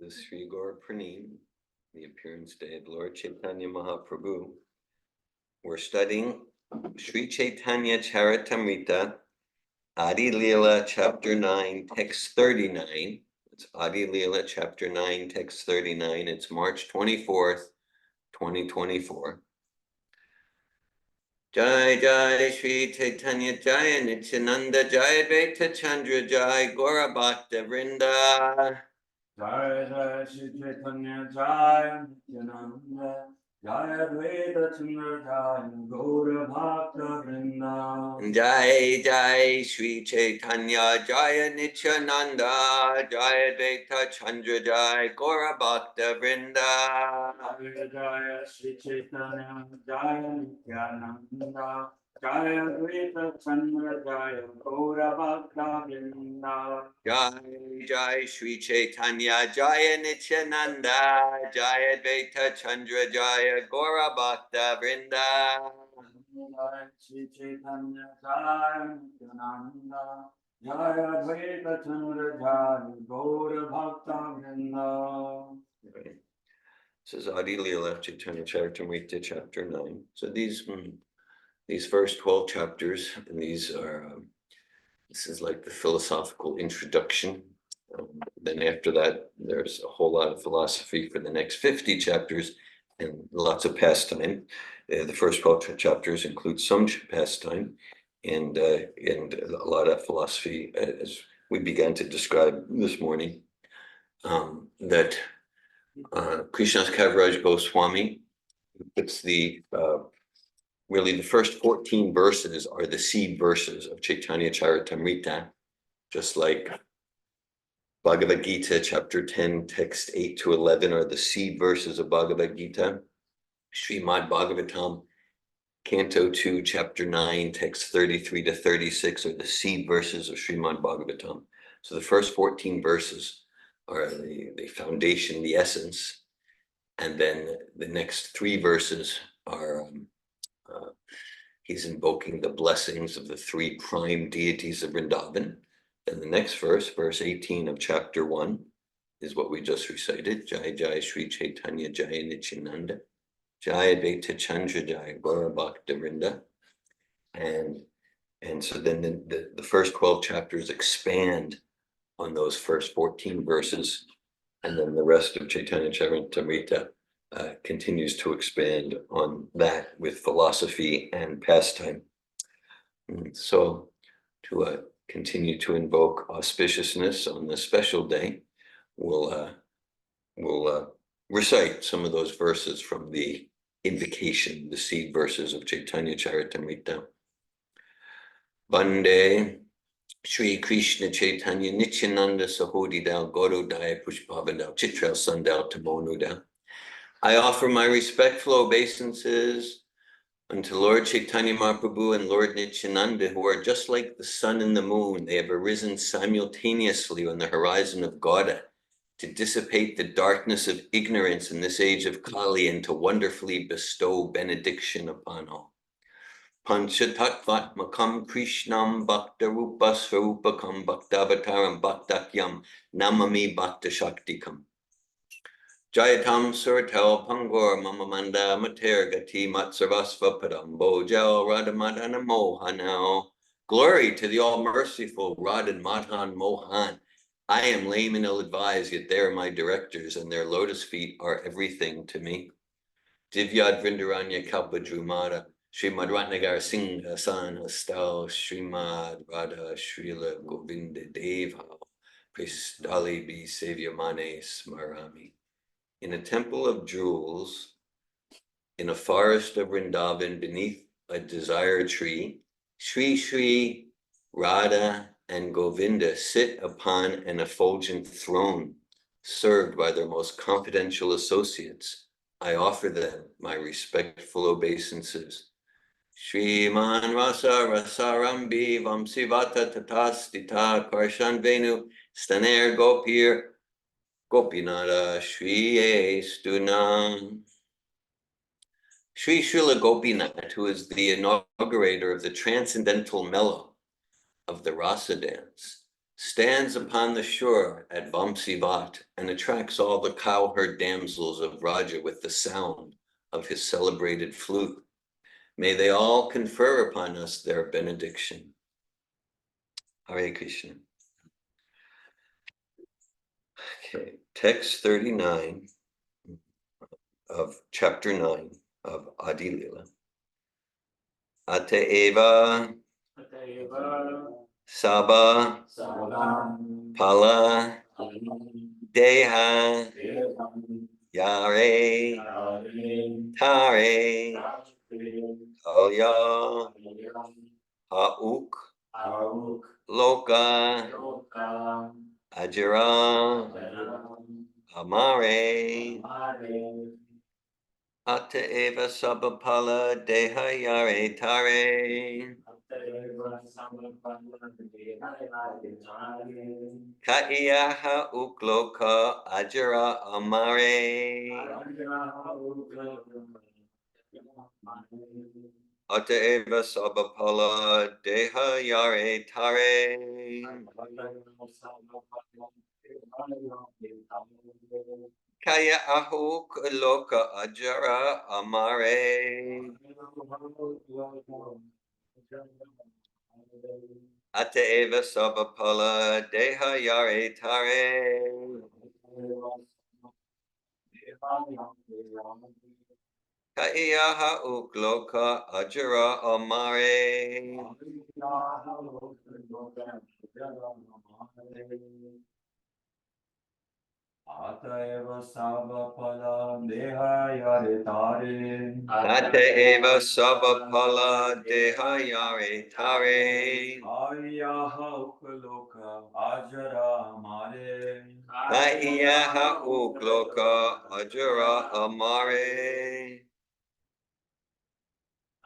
The Sri Gaur Pranim, the appearance day of Lord Caitanya Mahaprabhu. We're studying Sri Caitanya Charitamrita, Adi-lila, chapter 9, text 39. It's Adi-lila, chapter 9, text 39. It's March 24th, 2024. Jai Jai Sri Caitanya Jai Nityananda Jai Beta Chandra Jai Gaura Bhakta Vrinda. Jai Jai Shri Chaitanya Jai Nityananda Jai Advaita Chandra Jai Gaura Bhakta Vrinda. Jai Jai Sri Chaitanya Jai Nityananda Jai Advaita Chandra Jai Gaura Bhakta Vrinda. Jai Jai Shri Chaitanya Jai Nityananda Jai Advaita Chandra Jai Gaura Bhakta Vrinda. Jai Jai Sri Chaitanya Jaya Nityananda Jaya Advaita Chandra Jaya Gaura Bhakta Vrinda. Jai Shri Chaitanya Jai Nityananda Jai Advaita Chandra Jai Gaura Bhakta Vrinda. This is Adi-lila, Chaitanya Charitamrita, chapter 9. So these first 12 chapters, and these are this is like the philosophical introduction. Then after that, there's a whole lot of philosophy for the next 50 chapters and lots of pastime. The first 12 chapters include some pastime and a lot of philosophy, as we began to describe this morning. That Krishnadas Kaviraj Goswami puts really the first 14 verses are the seed verses of Chaitanya Charitamrita, just like Bhagavad Gita, chapter 10, text 8 to 11 are the seed verses of Bhagavad Gita. Srimad Bhagavatam, Canto 2, chapter 9, text 33 to 36 are the seed verses of Srimad Bhagavatam. So the first 14 verses are the foundation, the essence. And then the next 3 verses are he's invoking the blessings of the 3 prime deities of Vrindavan. And the next verse, verse 18 of chapter 1, is what we just recited. Jai Jai Sri Chaitanya Jai Nityananda Jai Advaita Chandra Jai Gaura Bhakta Vrinda. And so then the first 12 chapters expand on those first 14 verses, and then the rest of Chaitanya Charitamrita continues to expand on that with philosophy and pastime. So to continue to invoke auspiciousness on this special day, we'll recite some of those verses from the invocation, the seed verses of Chaitanya Charitamrita. Bande Shri Krishna Chaitanya Nityananda Sahodidal Gaurudaya Pushpavadal Chitral Sandal Tamonudal. I offer my respectful obeisances unto Lord Caitanya Mahaprabhu and Lord Nityananda, who are just like the sun and the moon. They have arisen simultaneously on the horizon of Gauda to dissipate the darkness of ignorance in this age of Kali and to wonderfully bestow benediction upon all. Panchatattvatmakam Krishnam Bhakta Rupa Svarupakam Bhaktavataram Bhaktakyam Namami Bhakta Shaktikam. Jayatam Suratel Pangor Mamamanda Mater Gati Matsarasva Padambo Jal Radhamadana Mohanao. Glory to the all-merciful Radhan Madhan Mohan. I am lame and ill-advised, yet they are my directors, and their lotus feet are everything to me. Divyad Vrindaranya Kalpadrumada, Srimad Ratnagar Singh San Hastal, Srimad Radha Srila Govinda Deva, Prestali Bi Savyamane Smarami. In a temple of jewels, in a forest of Vrindavan, beneath a desire tree, Sri Sri Radha and Govinda sit upon an effulgent throne, served by their most confidential associates. I offer them my respectful obeisances. Shriman Rasa Rasarambi Vamsivata Tatastita Karshan Venu Staner Gopir Gopinata Shri Estunam. Sri Srila Gopinath, who is the inaugurator of the transcendental mellow of the rasa dance, stands upon the shore at Vamsi Bhat and attracts all the cowherd damsels of Raja with the sound of his celebrated flute. May they all confer upon us their benediction. Hare Krishna. Okay, text 39 of chapter 9 of Adi-lila. Ataeva Saba Pala Deha Yare Tare Kalya Hauk Loka Ajara Amare Ataeva Sabapala Deha Yare Tare Kaiyaha Ukloka Ajara Amare Ataeva Sabapala Deha Yare Tare Kaya Ahuk Loka Ajara Amare Ataeva Sabapala Deha Yare Tare Kaiyaha Ukloka Ajara Amare Ataeva Sabapala Deha Yare Tare Ataeva Sabapala Deha Yare Tare Ayaha Ukaloka Ajara Amare Kaiyaha Ukloka Ajara Amare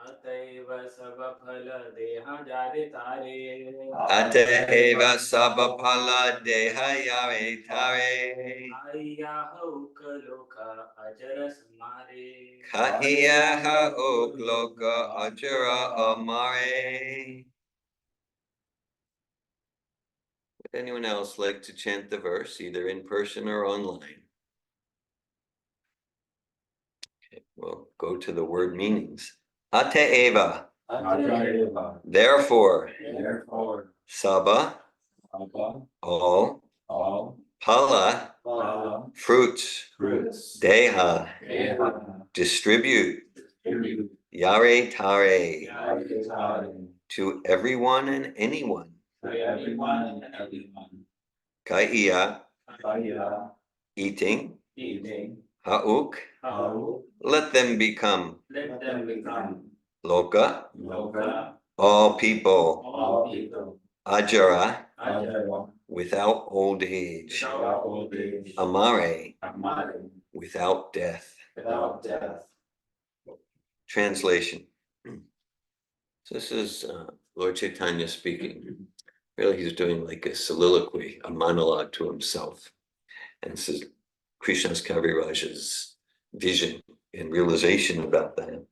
Ataeva Sabapala Deha Yare Tare Ataeva Sabapala Deha Yare Tare Ayaha Ukaloka Ajara Samare Kaiyaha Ukloka Ajara Amare. Would anyone else like to chant the verse, either in person or online? Okay, we'll go to the word meanings. Ataeva, Ataeva therefore, Therefore Saba, all, Pala, fruits, Deha, distribute, Yare Tare, to everyone and anyone. Kaiya, eating, Hauk, let them become. Loka, all people. Ajara, without old age. Amare, without death. Translation. So this is Lord Caitanya speaking. Really, he's doing like a soliloquy, a monologue to himself. And this is Krishna's Kaviraj's vision and realization about that.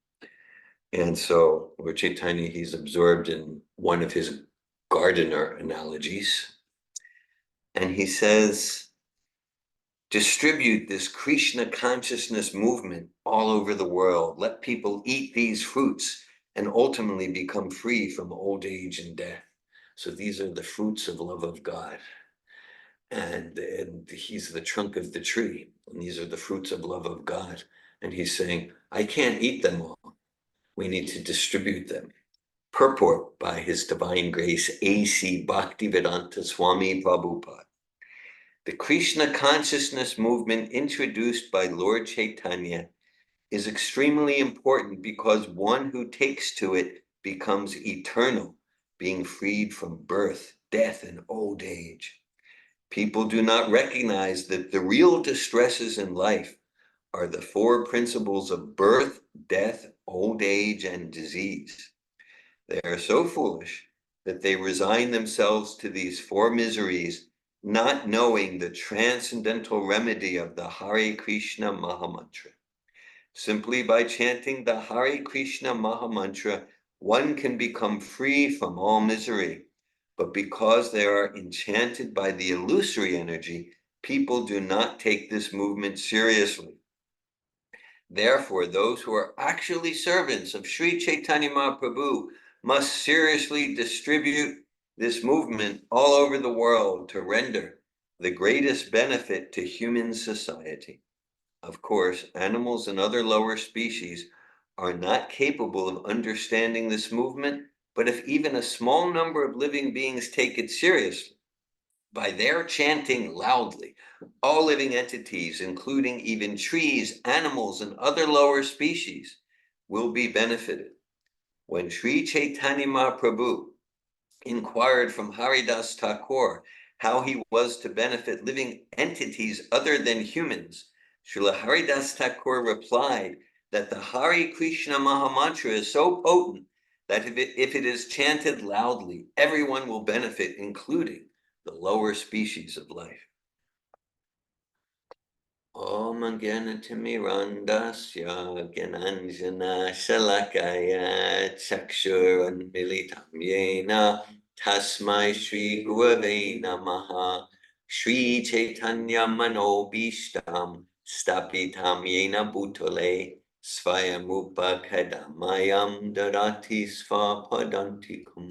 And so Lord Caitanya, he's absorbed in one of his gardener analogies. And he says, distribute this Krishna consciousness movement all over the world. Let people eat these fruits and ultimately become free from old age and death. So these are the fruits of love of God. And he's the trunk of the tree. And these are the fruits of love of God. And he's saying, I can't eat them all. We need to distribute them. Purport by His Divine Grace, A.C. Bhaktivedanta Swami Prabhupada. The Krishna consciousness movement introduced by Lord Caitanya is extremely important because one who takes to it becomes eternal, being freed from birth, death, and old age. People do not recognize that the real distresses in life are the four principles of birth, death, old age, and disease. They are so foolish that they resign themselves to these four miseries, not knowing the transcendental remedy of the Hare Krishna Mahamantra. Simply by chanting the Hare Krishna Mahamantra, one can become free from all misery. but because they are enchanted by the illusory energy, people do not take this movement seriously. Therefore, those who are actually servants of Sri Caitanya Mahaprabhu must seriously distribute this movement all over the world to render the greatest benefit to human society. Of course, animals and other lower species are not capable of understanding this movement, but if even a small number of living beings take it seriously, by their chanting loudly, all living entities, including even trees, animals, and other lower species, will be benefited. When Sri Chaitanya Mahaprabhu inquired from Haridas Thakur how he was to benefit living entities other than humans, Srila Haridas Thakur replied that the Hare Krishna Mahamantra is so potent that if it is chanted loudly, everyone will benefit, including the lower species of life. Om Gyanatimirandasya Gyananjana Shalakaya Chakshuranmilitam Yena Tasmai Shri Gurave Namaha Shri Chaitanya Manobishtam Stapitam Yena Bhutale Svayamupa Kadamayam Darati Svapadantikum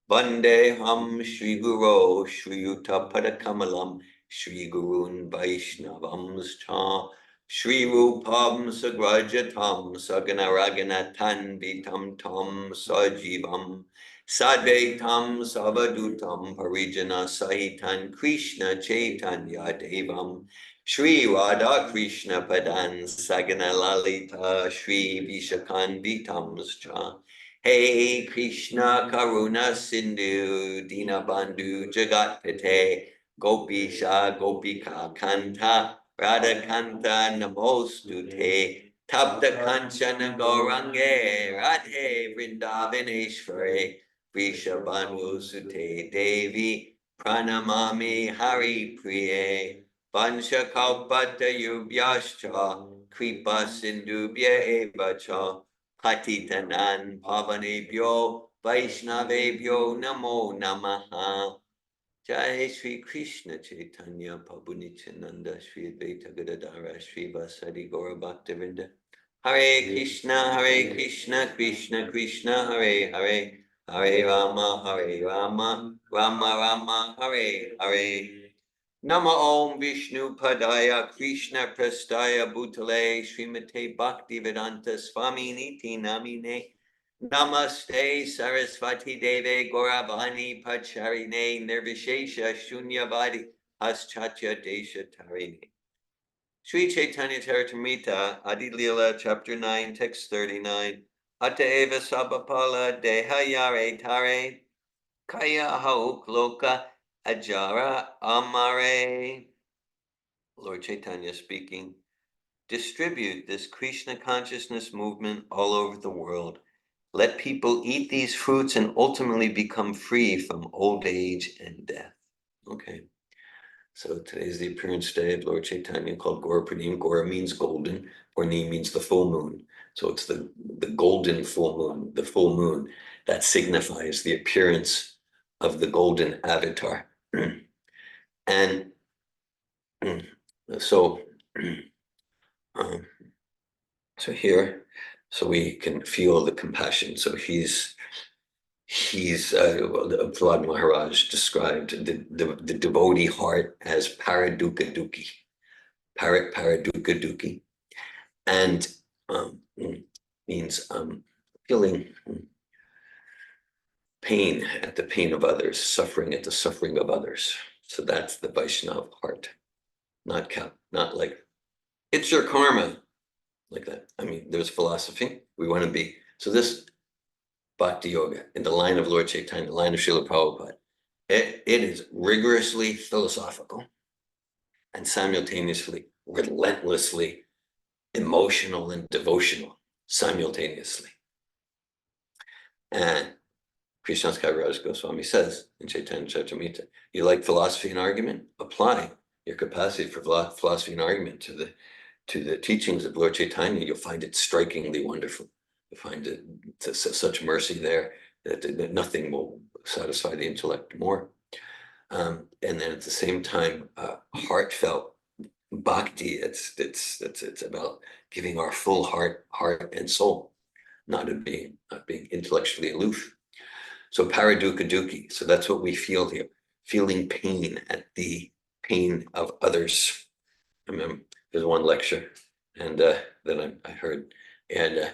Vandeham Shri Guru Shri Yuta Padakamalam Shri Gurun Vaishnavamscha Shri Rupam Sagrajatam Saganaraganatam Vitam Tam Sajivam Sadvaitam Savadutam Parijana Sahitan Krishna Chaitanya Devam Shri Radha Krishna Padan Sagana Lalita Shri Vishakan Vitamscha Hey Krishna Karuna Sindhu Dinabandhu Jagat Pite Gopisha Gopika Kanta Radha Kanta Namostute Tapta Kanchana Gaurange Radhe Vrindavaneshware Vrishabhanu Sute Devi Pranamami Hari Priye Vansha Kalpata Yubhyascha Kripa Sindhubhya Evacha Patitanan Pavanebhyo Vaishnavebhyo Namo Namaha Jai Sri Krishna Chaitanya Prabhu Nityananda Sri Advaita Gadadara Sri Vasari Gaura Bhaktivinoda Hare Krishna Krishna Krishna Hare Hare Hare Rama Rama Hare Hare Nama Om Vishnu Padaya Krishna Prastaya Bhutale Srimate Bhaktivedanta Swami Niti Namine Namaste Sarasvati Deve Gauravani Pacharine Nirvishesha Shunyavadi Aschatya Desha Tarini. Sri Chaitanya Charitamrita, Adi-lila, Chapter 9, Text 39. Ataeva Sabapala Dehayare Tare Kaya Hauk Loka Ajara Amare. Lord Chaitanya speaking. Distribute this Krishna consciousness movement all over the world. Let people eat these fruits and ultimately become free from old age and death. Okay. So today's the appearance day of Lord Chaitanya called Gaura Pranim. Gaura means golden. Pranim means the full moon. So it's the golden full moon that signifies the appearance of the golden avatar. And so here, so we can feel the compassion. So he's Prahlad Maharaj described the devotee heart as paradukkha dukhi, paradukkha dukhi, and means feeling pain at the pain of others, suffering at the suffering of others. So that's the Vaishnava heart, not like it's your karma, like that. I mean, there's philosophy. We want to be so this. Bhakti Yoga, in the line of Lord Chaitanya, the line of Srila Prabhupada. It is rigorously philosophical and simultaneously relentlessly emotional and devotional simultaneously. And Krishnas Kaviraj Goswami says in Chaitanya Charitamrita, you like philosophy and argument? Apply your capacity for philosophy and argument to the teachings of Lord Chaitanya. You'll find it strikingly wonderful. You find it such mercy there that nothing will satisfy the intellect more. And then at the same time, heartfelt bhakti. It's about giving our full heart and soul, not being intellectually aloof. So paradukkha dukkhi. So that's what we feel here, feeling pain at the pain of others. I remember there's one lecture, and that I heard, and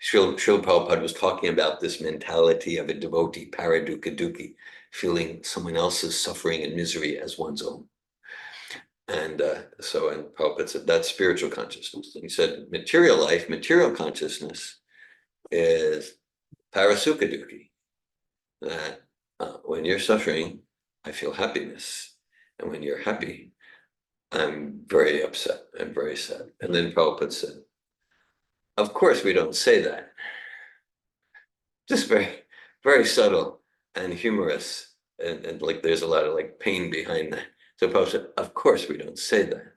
Srila Prabhupada was talking about this mentality of a devotee, paradukkha dukkhi, feeling someone else's suffering and misery as one's own. And and Prabhupada said that's spiritual consciousness. And he said material life, material consciousness is parasukha dukkhi. That when you're suffering, I feel happiness. And when you're happy, I'm very upset. I'm very sad. And then Prabhupada said, of course we don't say that. Just very, very subtle and humorous. And like there's a lot of like pain behind that. So Prabhupada said, of course we don't say that.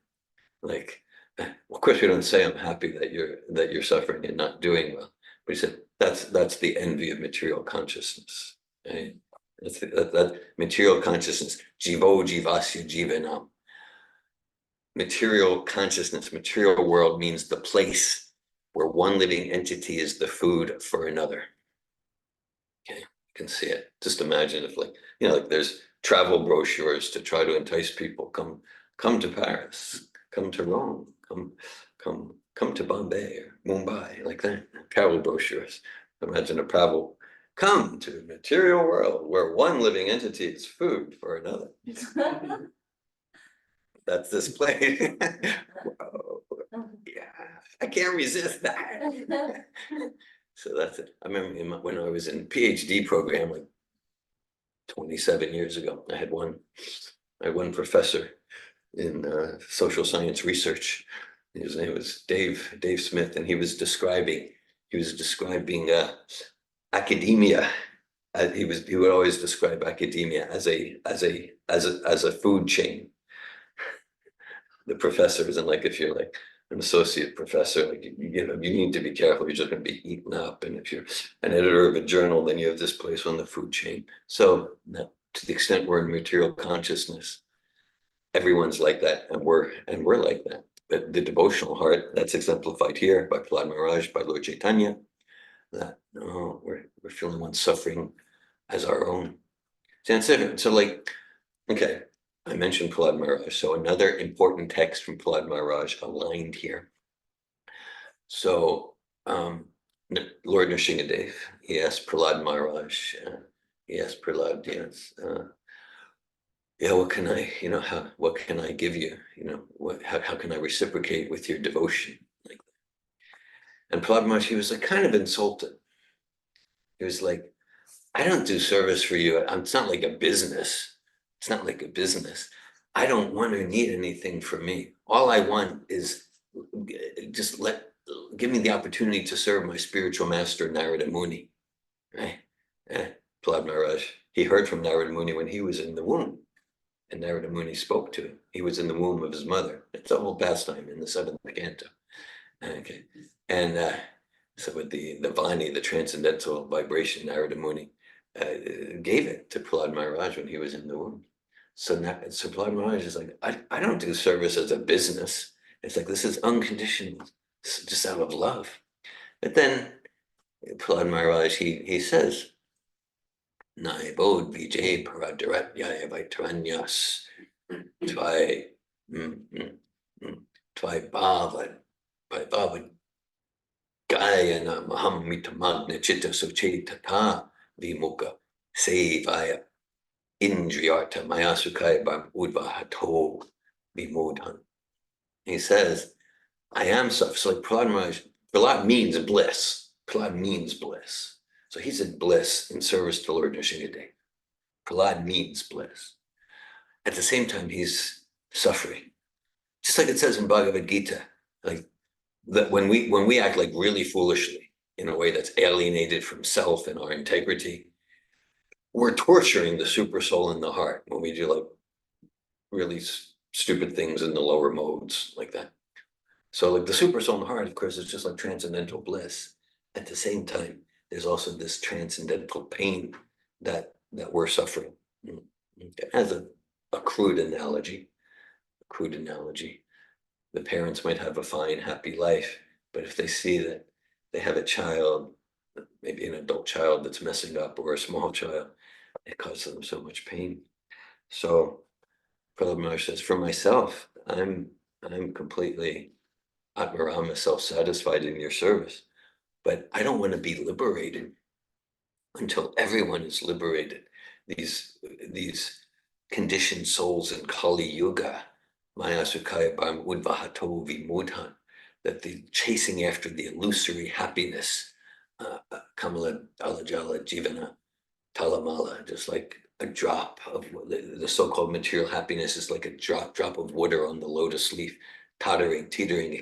Like, of course we don't say I'm happy that you're suffering and not doing well. But he said, that's the envy of material consciousness. Right? That's that material consciousness, jivo jivasya jivanam. Material consciousness, material world means the place where one living entity is the food for another. Okay, you can see it. Just imagine if like there's travel brochures to try to entice people, come to Paris, come to Rome, come to Bombay or Mumbai, like that. Travel brochures. Imagine a travel, come to the material world where one living entity is food for another. That's this play. Whoa. Yeah, I can't resist that. So that's it. I remember when I was in PhD program, like 27 years ago, I had one professor in social science research. His name was Dave Smith, and he was describing academia. He would always describe academia as a food chain. The professors, and like if you're like an associate professor, like you need to be careful. You're just going to be eaten up. And if you're an editor of a journal, then you have this place on the food chain. So to the extent we're in material consciousness, everyone's like that, and we're like that. But the devotional heart, that's exemplified here by Prahlad Maharaj, by Lord Caitanya, that we're feeling one's suffering as our own. So like, okay, I mentioned Prahlad Maharaj, so another important text from Prahlad Maharaj aligned here. So Lord Nrsingadev, he asked Prahlad Maharaj, yes, yeah, what can I, what can I give you? How can I reciprocate with your devotion? Like that. And Prahlad Maharaj, he was like kind of insulted. He was like, I don't do service for you. It's not like a business. It's not like a business. I don't want or need anything from me. All I want is just give me the opportunity to serve my spiritual master, Narada Muni. Right? Prahlad Maharaj, he heard from Narada Muni when he was in the womb. And Narada Muni spoke to him. He was in the womb of his mother. It's a whole pastime in the 7th canto. Okay. And so with the Vani, the transcendental vibration, Narada Muni gave it to Prahlad Maharaj when he was in the womb. So Prahlad Maharaj is like, I don't do service as a business. It's like, this is unconditional, just out of love. But then Prahlad Maharaj, he says, Naibod Vijay Paradaratya Vaitranyas Tvai Bhava Gayana Mahammitamagna Chitta Suchetata Vimukha Sevaya Indriyarta Mayasukaya Udvahato Vimodhan. He says, I am suffering. So like Prahlad means bliss. Prahlad means bliss. So he's in bliss in service to Lord Nrsingadev. Prahlad means bliss. At the same time, he's suffering. Just like it says in Bhagavad Gita, like that when we act like really foolishly in a way that's alienated from self and our integrity, we're torturing the super soul in the heart when we do like really stupid things in the lower modes like that. So like the super soul in the heart, of course, is just like transcendental bliss. At the same time, there's also this transcendental pain that we're suffering. As a crude analogy, the parents might have a fine, happy life, but if they see that they have a child, maybe an adult child that's messing up, or a small child, it causes them so much pain. So Prahlad Maharaj says, for myself, I'm completely Atmarama, self-satisfied in your service, but I don't want to be liberated until everyone is liberated. These conditioned souls in Kali Yuga, Maya Sukaya Bam Udvahato Vimudhan, that the chasing after the illusory happiness, Kamala Alajala Jivana Talamala, just like a drop of the so-called material happiness is like a drop of water on the lotus leaf, teetering.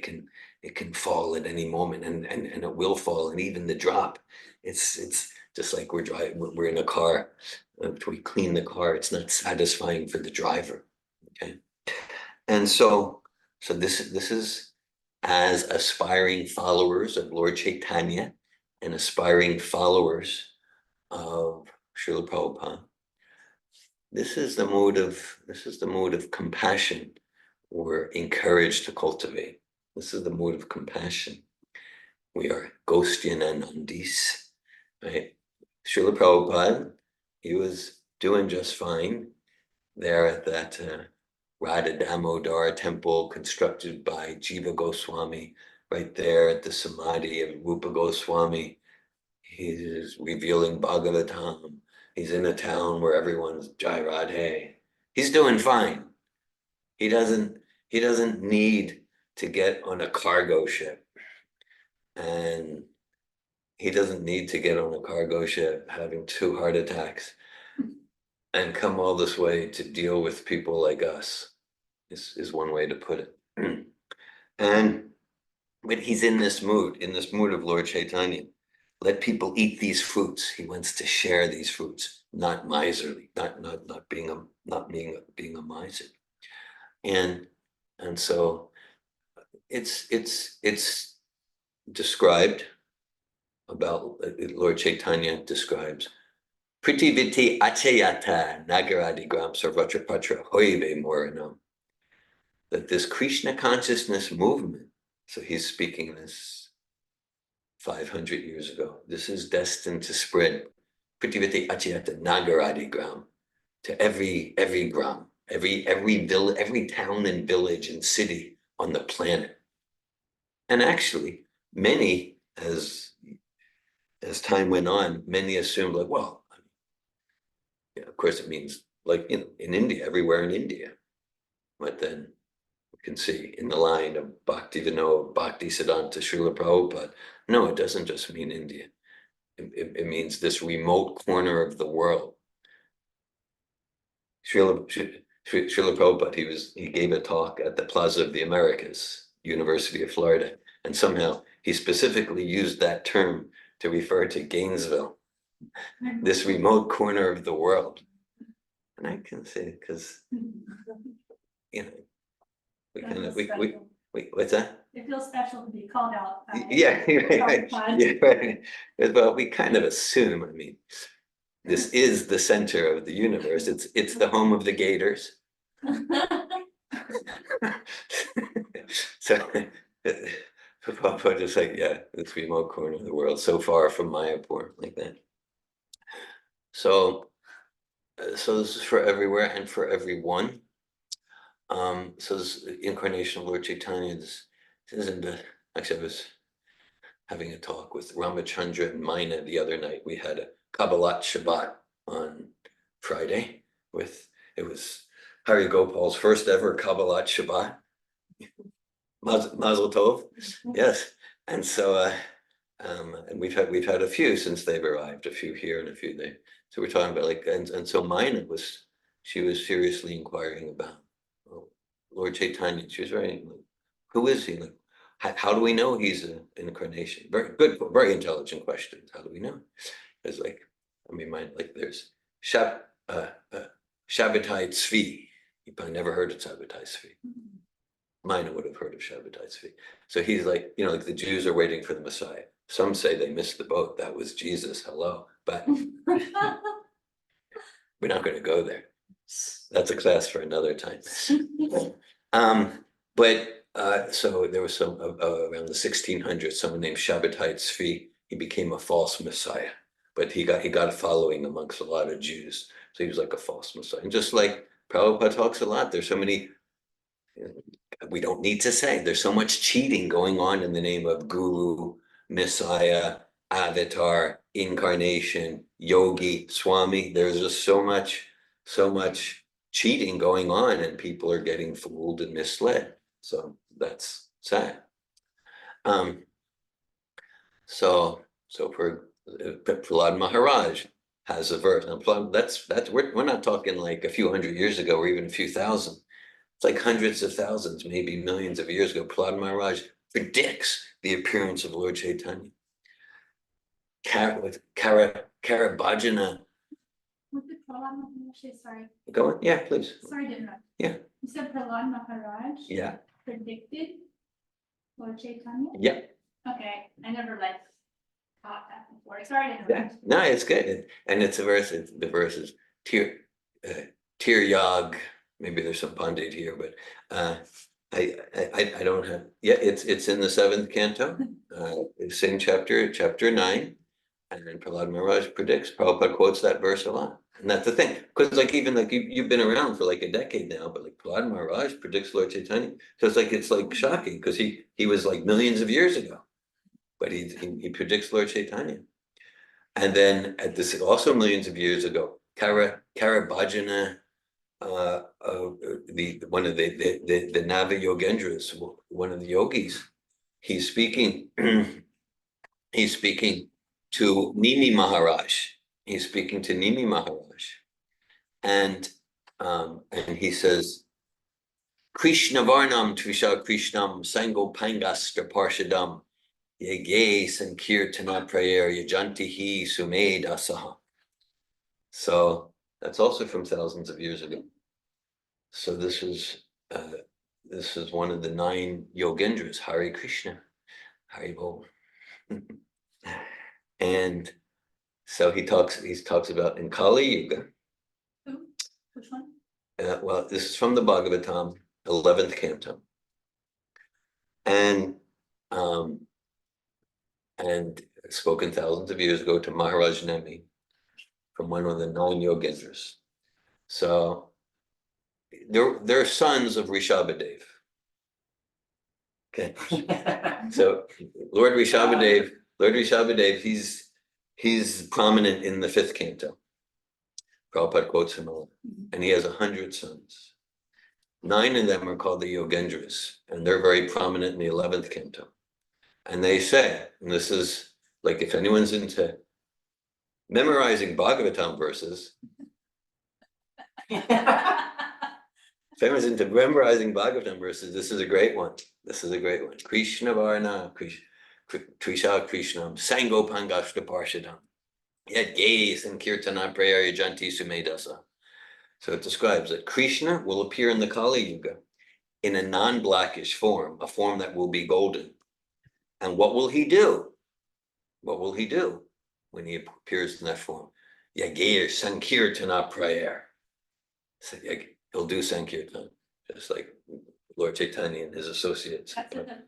It can fall at any moment, and it will fall. And even the drop, it's just like we're in a car. We clean the car. It's not satisfying for the driver. Okay, and so this is, as aspiring followers of Lord Chaitanya and aspiring followers of Srila Prabhupada, this is the mode of compassion we're encouraged to cultivate. This is the mode of compassion. We are Gostyanandis, right? Srila Prabhupada, he was doing just fine there at that Radha Damodar temple constructed by Jiva Goswami, right there at the Samadhi of Rupa Goswami. He's revealing Bhagavatam. He's in a town where everyone's Jai Radhe. He's doing fine. He doesn't need to get on a cargo ship. And he doesn't need to get on a cargo ship having 2 heart attacks and come all this way to deal with people like us, is one way to put it. But he's in this mood of Lord Chaitanya. Let people eat these fruits. He wants to share these fruits, not miserly, not being a miser. And so it's described about, Lord Chaitanya describes Pritiviti Achayata Nagaradigram Sarvatra Patra Hoive Moranam, that this Krishna consciousness movement, so he's speaking this 500 years ago, this is destined to spread Pritiviti Achayata Nagaradigram to every gram, every town and village and city on the planet. And actually, many, as time went on, many assumed, like, well, yeah, of course it means, like, in India, everywhere in India. But then you can see in the line of Bhakti Vinod, Bhakti Siddhanta, Srila Prabhupada, no, it doesn't just mean India. It means this remote corner of the world. Srila Prabhupada, he gave a talk at the Plaza of the Americas, University of Florida, and somehow he specifically used that term to refer to Gainesville, this remote corner of the world. And I can say, because, we kind of, what's that? It feels special to be called out. Yeah, right. Yeah, right. Well, we kind of assume, I mean, this is the center of the universe. It's the home of the gators. So Papa just like, yeah, this remote corner of the world, so far from Mayapur, like that. So this is for everywhere and for everyone. So this incarnation of Lord Chaitanya, this isn't actually, I was having a talk with Ramachandra and Mina the other night. We had a Kabbalat Shabbat on Friday it was Hari Gopal's first ever Kabbalat Shabbat. Mazel Tov, yes. And so and we've had a few since they've arrived, a few here and a few there. So we're talking about, like, and so Mina was seriously inquiring about Lord Chaitanya. She was very, like, who is he? Like, how do we know he's an incarnation? Very good, very intelligent questions. How do we know? It's like, I mean, like, there's Shabbatai Tzvi. You probably never heard of Shabbatai Tzvi. Mina would have heard of Shabbatai Tzvi. So he's like, like the Jews are waiting for the Messiah. Some say they missed the boat. That was Jesus. Hello. But We're not going to go there. That's a class for another time. So there was some around the 1600s, someone named Shabbatai Tzvi. He became a false messiah, but he got a following amongst a lot of Jews. So he was like a false messiah. And just like Prabhupada talks a lot, there's so many, we don't need to say, there's so much cheating going on in the name of guru, messiah, avatar, incarnation, yogi, swami. There's just so much cheating going on, and people are getting fooled and misled. So that's sad. So for Prahlad Maharaj has a verse. Now, we're not talking like a few hundred years ago or even a few thousand. It's like hundreds of thousands, maybe millions of years ago. Prahlad Maharaj predicts the appearance of Lord Chaitanya. Karabhajana. What did Prahlad Maharaj say? Sorry. Go on. Yeah, please. Sorry to interrupt. Yeah. You said Prahlad Maharaj Yeah. predicted Lord Chaitanya? Yeah. Okay, I never like thought that before. Sorry to Yeah. interrupt. No, it's good. And it's a verse. The verse is Tir Yag. Maybe there's some Pandit here, but I don't have. Yeah, it's in the 7th canto, same chapter 9, and then Prahlad Maharaj predicts. Prabhupada quotes that verse a lot, and that's the thing. Because like even like you've been around for like a decade now, but like Prahlad Maharaj predicts Lord Chaitanya, so it's like shocking because he was like millions of years ago, but he predicts Lord Chaitanya, and then at this also millions of years ago, Karabhajana. One of the Nava Yogendras, one of the yogis, he's speaking he's speaking to Nimi Maharaj. He's speaking to Nimi Maharaj, and he says, Krishna Varnam Trisha Krishnam Sango Pangastra Parshadam Yege Sankirtana Prayer Yajantihi Sumed Asaha. So that's also from thousands of years ago. So this is one of the 9 Yogendras, Hare Krishna, Hare Bol. And so he talks about in Kali Yuga. Who? Which one? Well, this is from the Bhagavatam, 11th canto. And spoken thousands of years ago to Maharaj Nemi from one of the 9 Yogendras. So they're sons of Rishabhadev. Okay. So Lord Rishabhadev, he's prominent in the 5th canto. Prabhupada quotes him a lot. And he has 100 sons. 9 of them are called the Yogendras, and they're very prominent in the 11th canto. And they say, and this is like if anyone's into memorizing Bhagavatam verses, if anyone's into memorizing Bhagavatam verses, this is a great one. Krishna Varna, Trisha Krishnam, Sango Pangashta Parshadam, Yet Gaze and Kirtana Prayer Janti Sumedasa. So it describes that Krishna will appear in the Kali Yuga in a non-blackish form, a form that will be golden. And what will he do? When he appears in that form? Yagir Sankirtana Prayer. So he'll do Sankirtan, just like Lord Chaitanya and his associates.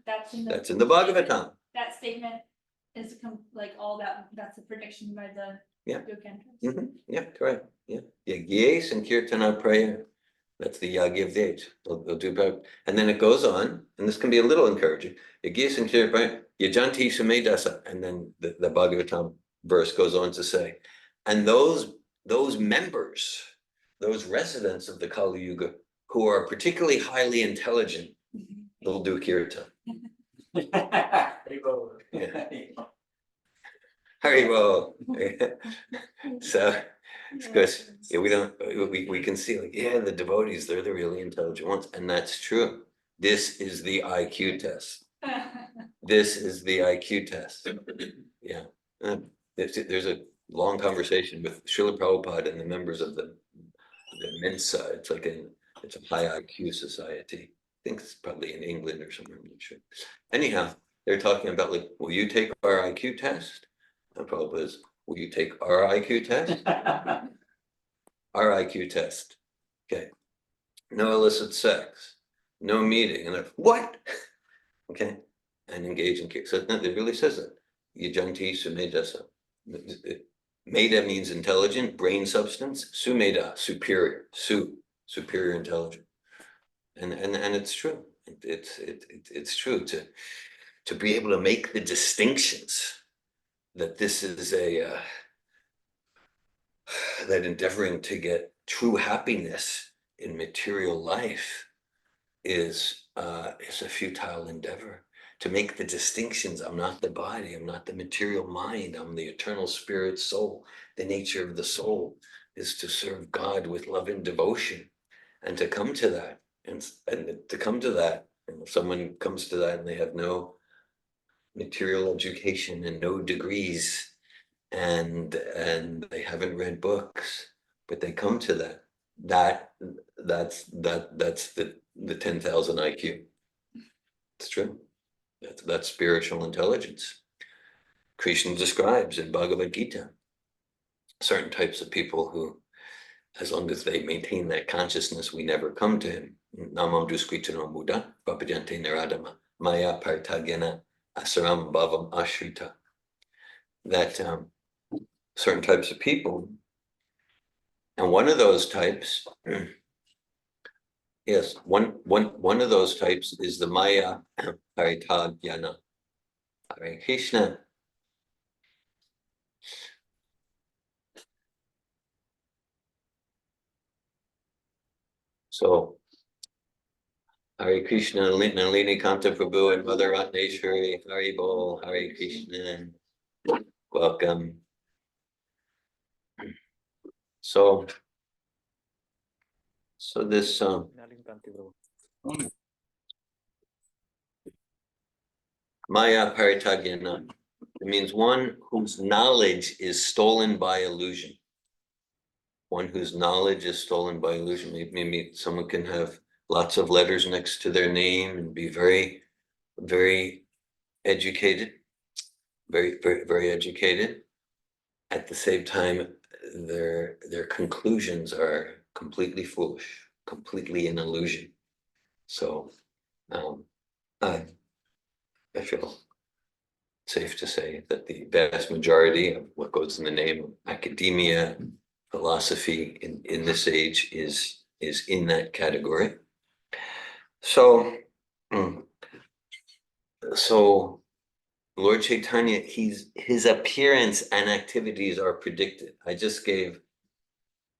That's in the Bhagavatam. That statement is like all that. That's a prediction by the Yogendras. Mm-hmm. Yeah, correct. Yeah, Yagye Sankirtana Prayer. That's the Yagi of the age. They'll do, and then it goes on, and this can be a little encouraging. Yagye Sankirtana Prayer, Yajanti Sumedasa, and then the Bhagavatam verse goes on to say, and those members, those residents of the Kali Yuga who are particularly highly intelligent, they'll do kirtan. Haribo. So, because we can see like, the devotees, they're the really intelligent ones, and that's true. This is the IQ test. Yeah. There's a long conversation with Srila Prabhupada and the members of the Mensa. It's like it's a high IQ society. I think it's probably in England or somewhere, I'm not sure. Anyhow, they're talking about like, will you take our IQ test? And Prabhupada is, will you take our IQ test? RIQ test. Okay. No illicit sex, no meeting. And what? Okay. And engage in care. So no, it really says it. Yajanti sumedasa. Meda means intelligent, brain substance. Sumeda, superior. Superior intelligence. And it's true. It's true to be able to make the distinctions that this is that endeavoring to get true happiness in material life is a futile endeavor. To make the distinctions, I'm not the body, I'm not the material mind, I'm the eternal spirit soul. The nature of the soul is to serve God with love and devotion, and to come to that, and to come to that, and if someone comes to that and they have no material education and no degrees, and they haven't read books, but they come to that's the 10,000 IQ. It's true. That's spiritual intelligence. Krishna describes in Bhagavad Gita certain types of people who, as long as they maintain that consciousness, we never come to him. Namam duskritano muda, papajante naradama, maya partagena asaram bhavam ashrita. That certain types of people, and one of those types, yes, one of those types is the maya paritagyana. Hare Krishna. So, Hare Krishna, Nalini Kanta Prabhu and Mother Ratneshwari, Hare Bol, Hare Krishna. Welcome. So this Maya Paritagyana, it means one whose knowledge is stolen by illusion. One whose knowledge is stolen by illusion. Maybe someone can have lots of letters next to their name and be very, very educated, very educated. At the same time, their conclusions are completely foolish, completely an illusion. So I feel safe to say that the vast majority of what goes in the name of academia, philosophy in this age is in that category. So Lord Caitanya, his appearance and activities are predicted. I just gave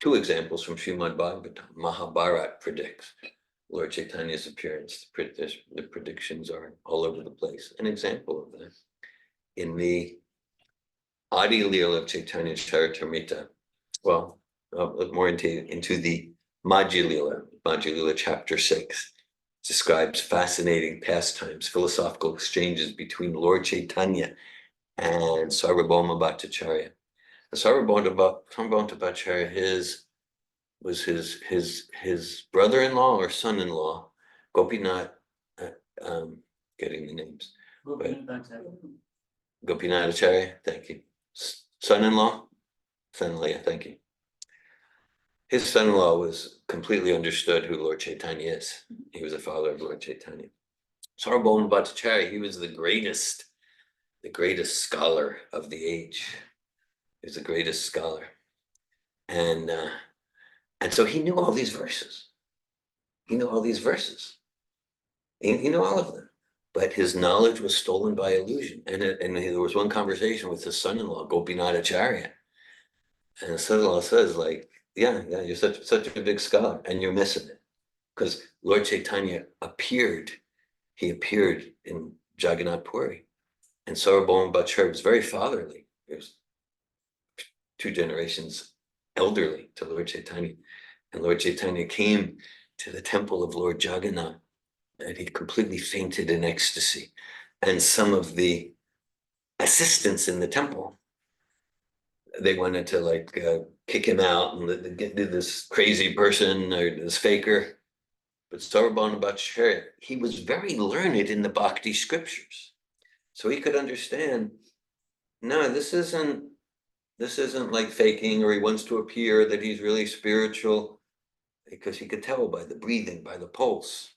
two examples from Srimad Bhagavatam. Mahabharata predicts Lord Chaitanya's appearance. The predictions are all over the place. An example of that in the Adi-lila of Caitanya Charitamrita. Well, I'll look more into the Adi-lila chapter 6. Describes fascinating pastimes, philosophical exchanges between Lord Caitanya and Sarvabhauma Bhattacharya. Sarvabhauma Bhattacharya was his brother-in-law or son-in-law, Gopinath, getting the names. Gopinath Acharya, thank you. Son-in-law, yeah, thank you. His son-in-law was completely understood who Lord Caitanya is. He was the father of Lord Caitanya. Sarvabhauma Bhattacharya, he was the greatest scholar of the age. He was the greatest scholar. And so he knew all these verses. He knew all these verses. He knew all of them. But his knowledge was stolen by illusion. And there was one conversation with his son-in-law, Gopinath Acharya. And his son-in-law says, like, yeah, you're such a big scholar, and you're missing it. Because Lord Caitanya appeared in Jagannath Puri. And Sarvabhauma Bhattacharya was very fatherly. He was 2 generations elderly to Lord Caitanya. And Lord Caitanya came to the temple of Lord Jagannath, and he completely fainted in ecstasy. And some of the assistants in the temple, they wanted to kick him out and get this crazy person or this faker. But Sarvabhauma Bhattacharya, he was very learned in the bhakti scriptures. So he could understand, no, this isn't This isn't like faking, or he wants to appear that he's really spiritual, because he could tell by the breathing, by the pulse.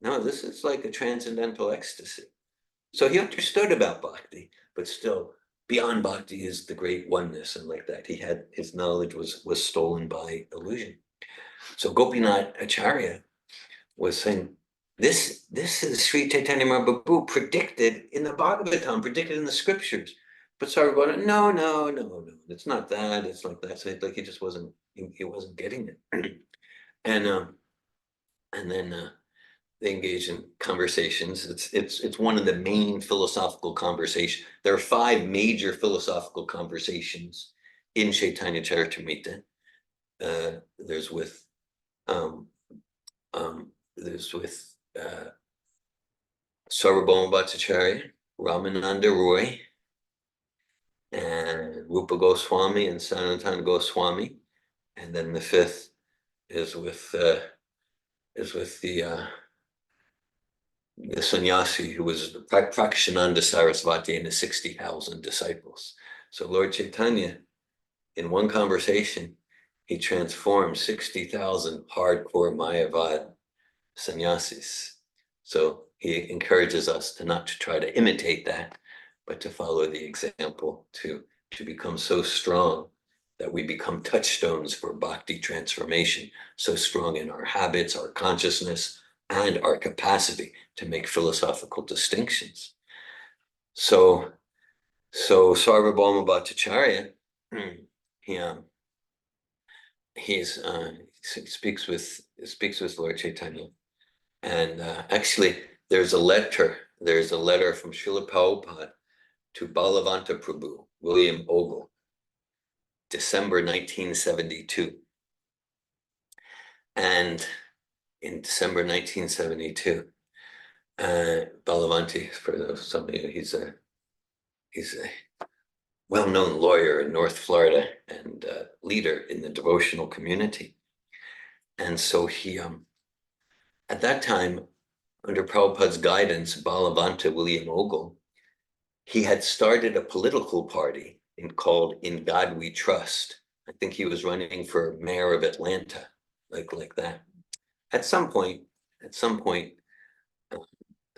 No, this is like a transcendental ecstasy. So he understood about bhakti, but still, beyond bhakti is the great oneness, and like that, his knowledge was stolen by illusion. So Gopinath Acharya was saying, this is Sri Chaitanya Mahaprabhu predicted in the Bhagavatam, predicted in the scriptures. But Sarvabhauma, no, it's not that, it's like that. So like he just wasn't, he wasn't getting it. And then they engage in conversations. It's one of the main philosophical conversations. There are 5 major philosophical conversations in Chaitanya Charitamrita. There's with Sarvabhauma Bhattacharya, Ramananda Roy, and Rupa Goswami and Sanatana Goswami, and then the 5th is with the sannyasi who was Prakshananda Sarasvati and his 60,000 disciples. So Lord Chaitanya, in one conversation, he transformed 60,000 hardcore Mayavad sannyasis. So he encourages us to not to try to imitate that, but to follow the example, to become so strong that we become touchstones for bhakti transformation, so strong in our habits, our consciousness, and our capacity to make philosophical distinctions. So Sarvabhauma Bhattacharya, he speaks with Lord Chaitanya, and actually there's a letter from Srila Prabhupada to Balavanta Prabhu, William Ogle, December 1972. And in December 1972, Balavanti, for those, somebody, he's a well-known lawyer in North Florida and leader in the devotional community. And so he, at that time, under Prabhupada's guidance, Balavanta William Ogle, he had started a political party called In God We Trust. I think he was running for mayor of Atlanta, like that. At some point, Srila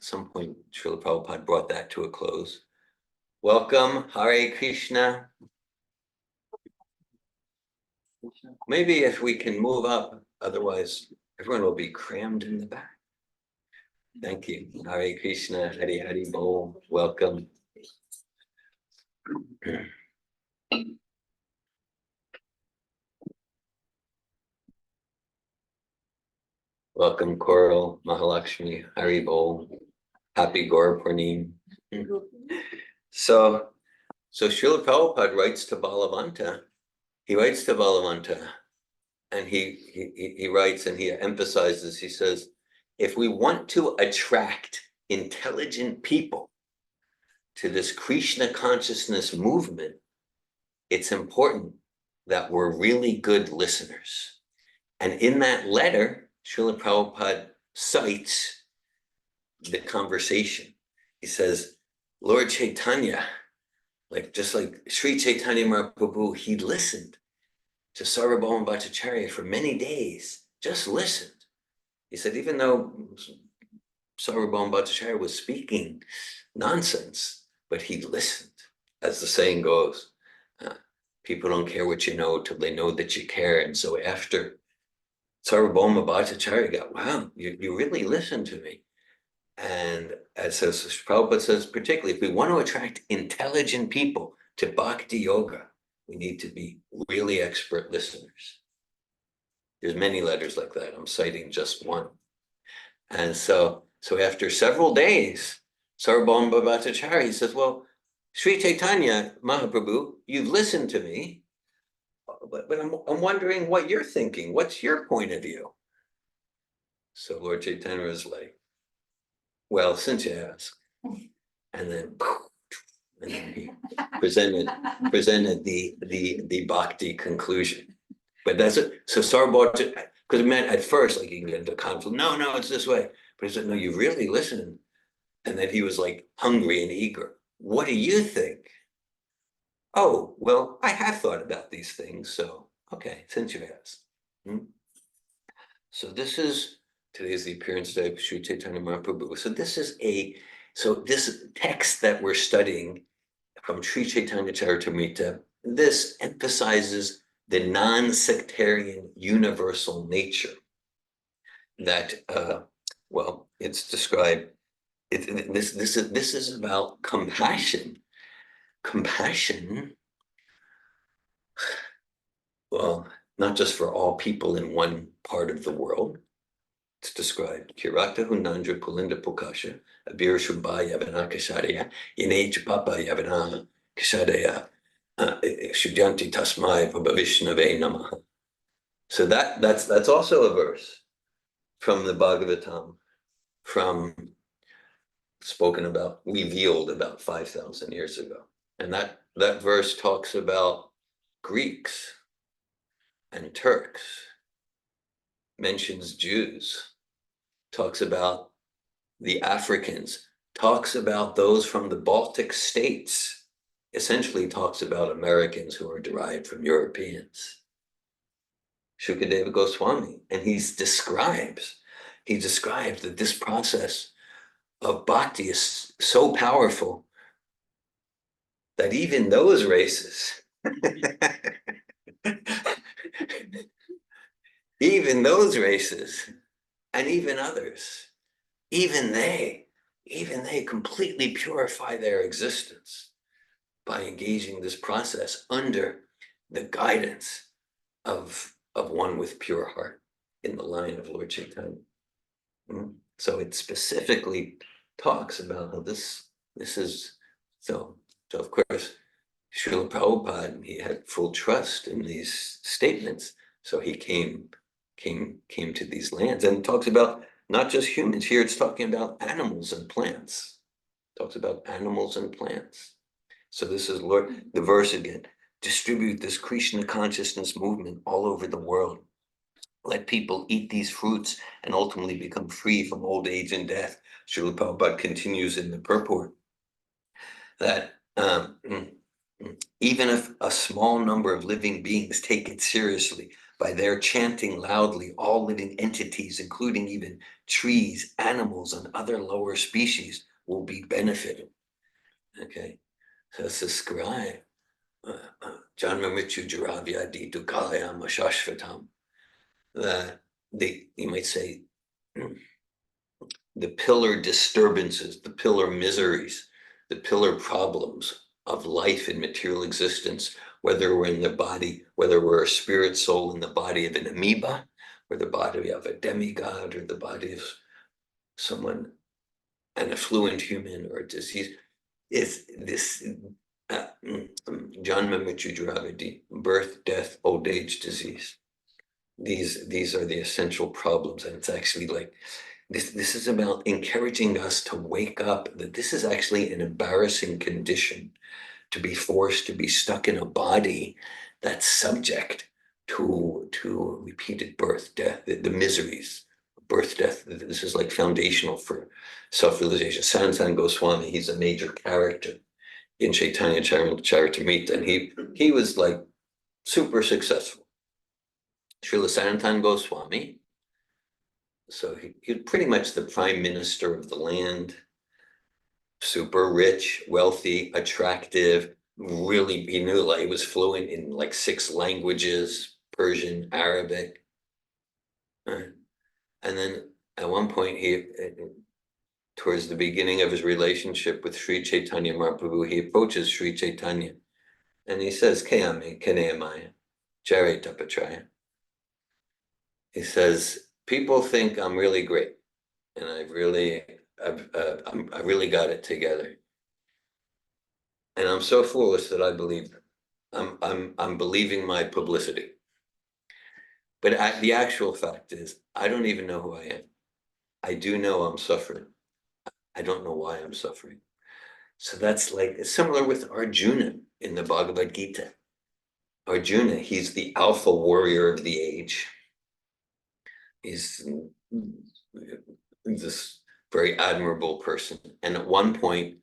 Prabhupada brought that to a close. Welcome, Hare Krishna. Maybe if we can move up, otherwise everyone will be crammed in the back. Thank you. Hare Krishna, Hare Hare Bol. Welcome. Welcome, Coral, Mahalakshmi, Hari Bol. Happy Gaur Purnim. So Srila Prabhupada writes to Balavanta. He writes to Balavanta, and he writes and he emphasizes, he says, if we want to attract intelligent people to this Krishna consciousness movement, it's important that we're really good listeners. And in that letter, Srila Prabhupada cites the conversation. He says, Lord Chaitanya, just like Sri Chaitanya Mahaprabhu, he listened to Sarvabhauma Bhattacharya for many days, just listened. He said, even though Sarvabhauma Bhattacharya was speaking nonsense, but he listened. As the saying goes, people don't care what you know till they know that you care. And so after Sarvabhauma Bhattacharya got, wow, you really listened to me. And as Prabhupada says, particularly if we want to attract intelligent people to bhakti yoga, we need to be really expert listeners. There's many letters like that. I'm citing just one. And so after several days, Sarvabhauma Bhattacharya, he says, well, Sri Chaitanya Mahaprabhu, you've listened to me, but I'm wondering what you're thinking. What's your point of view? So Lord Chaitanya is like, well, since you ask. And then he presented the bhakti conclusion. But that's it. So Sarvabhauma, because it meant at first, like, you can get into conflict. No, it's this way. But he said, no, you really listened. And then he was like hungry and eager. What do you think? oh, well, I have thought about these things, so, okay, since you asked. So this is, today is the appearance day of Sri Chaitanya Mahaprabhu. So this text that we're studying from Sri Chaitanya Charitamrita, this emphasizes the non-sectarian universal nature that, well, it's described, this is about compassion. Compassion, well, not just for all people in one part of the world. It's described. Kirata Hunandra Pulinda Pukasha, Abir Shubha Yavana Kasharya, Yane Papa Yavana Kasharya, Shudyanti Tasmai Vabhavishnave Namaha. So that's also a verse from the Bhagavatam, from spoken about, revealed about 5,000 years ago. And that verse talks about Greeks and Turks, mentions Jews, talks about the Africans, talks about those from the Baltic states, essentially talks about Americans who are derived from Europeans. Shukadeva Goswami, and he describes that this process of bhakti is so powerful that even those races, even those races, and even others, even they completely purify their existence by engaging this process under the guidance of one with pure heart in the line of Lord Chaitanya. So it specifically talks about how this is, so of course, Srila Prabhupada, he had full trust in these statements. So he came to these lands and talks about not just humans. Here it's talking about animals and plants. Talks about animals and plants. So this is Lord, the verse again, distribute this Krishna consciousness movement all over the world. Let people eat these fruits and ultimately become free from old age and death. Srila Prabhupada continues in the purport that even if a small number of living beings take it seriously by their chanting loudly, all living entities, including even trees, animals, and other lower species, will be benefited. Okay, so it's described. Janma Mrityu Jaravya Ditu Kalayam Ashashvatam. That you might say, the pillar disturbances, the pillar miseries, the pillar problems of life in material existence, whether we're in the body, whether we're a spirit soul in the body of an amoeba, or the body of a demigod, or the body of someone, an affluent human, or a disease, is this Janma Mrityu Jaravya, birth, death, old age, disease. These are the essential problems, and it's actually like this is about encouraging us to wake up that this is actually an embarrassing condition, to be forced to be stuck in a body that's subject to repeated birth, death, the miseries, birth, death. This is like foundational for self-realization. Sanatan Goswami, he's a major character in Chaitanya Charitamrita, and he was like super successful. Srila Sanatan Goswami, so he's pretty much the prime minister of the land, super rich, wealthy, attractive, really, he knew, like, he was fluent in like 6 languages, Persian, Arabic. And then at one point, towards the beginning of his relationship with Sri Chaitanya Mahaprabhu, he approaches Sri Chaitanya and he says, Kayame, Kaneyamaya, Jare Tapatraya. He says, people think I'm really great, and I really got it together, and I'm so foolish that I believe them. I'm believing my publicity, but the actual fact is, I don't even know who I am. I do know I'm suffering. I don't know why I'm suffering. So that's like, it's similar with Arjuna in the Bhagavad Gita. Arjuna, he's the alpha warrior of the age. He's this very admirable person. And at one point,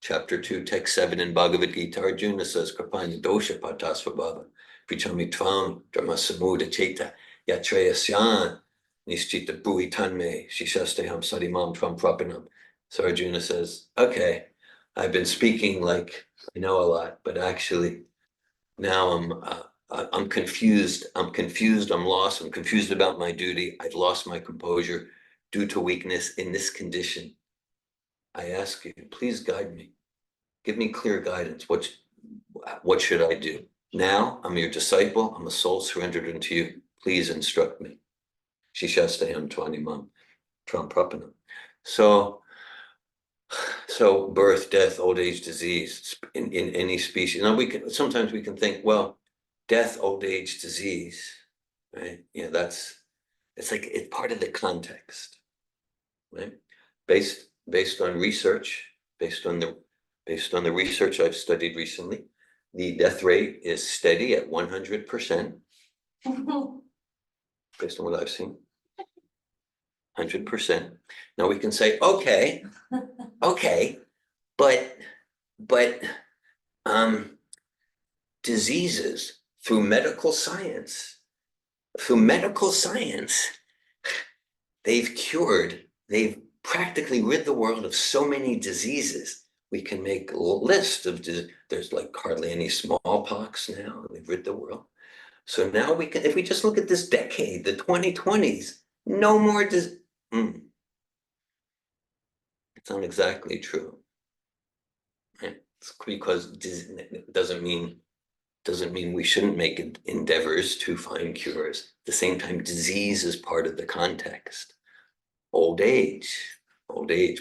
chapter 2, text 7 in Bhagavad Gita, Arjuna says, Kripanya dosha patasvabhava, Prichami tvam dharma samuda cheta, yatrayasyan, nischita bhui tanme, shishasteham sarimam tvam prapanam. So Arjuna says, okay, I've been speaking like I know a lot, but actually now I'm confused. I'm lost. I'm confused about my duty. I've lost my composure due to weakness in this condition. I ask you, please guide me. Give me clear guidance. What should I do? Now I'm your disciple. I'm a soul surrendered unto you. Please instruct me. Shishastaham twanimam tram prapanam. So birth, death, old age, disease in any species. Now sometimes we can think, well, death, old age, disease, right? Yeah, it's like it's part of the context, right? Based on research, based on the research I've studied recently, the death rate is steady at 100%, based on what I've seen. 100%. Now we can say, okay, but diseases through medical science, they've practically rid the world of so many diseases. We can make a list of there's like hardly any smallpox now. They've rid the world. So now we can, if we just look at this decade, the 2020s, no more disease. It's not exactly true. Right? It's because it doesn't mean we shouldn't make endeavors to find cures. At the same time, disease is part of the context. Old age,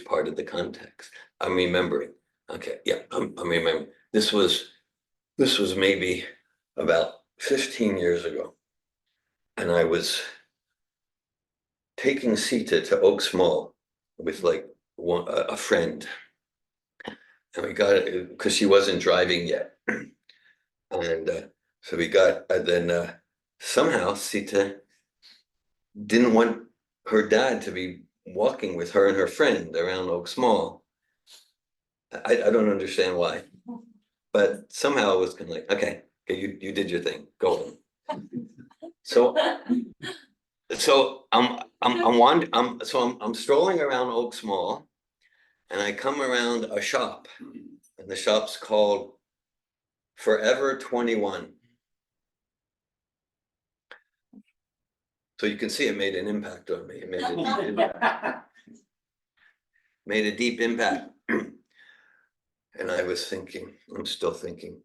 part of the context. I'm remembering. Okay, yeah, I'm remembering. This was maybe about 15 years ago, and I was taking Sita to Oaks Mall with like a friend, and we got it because she wasn't driving yet, and so we got. Then somehow Sita didn't want her dad to be walking with her and her friend around Oaks Mall. I don't understand why, but somehow it was kind of like, okay, you did your thing, go on. So I'm strolling around Oaks Mall, and I come around a shop, and the shop's called Forever 21. So you can see it made an impact on me. It made a deep impact. Made a deep impact. And I was thinking, I'm still thinking,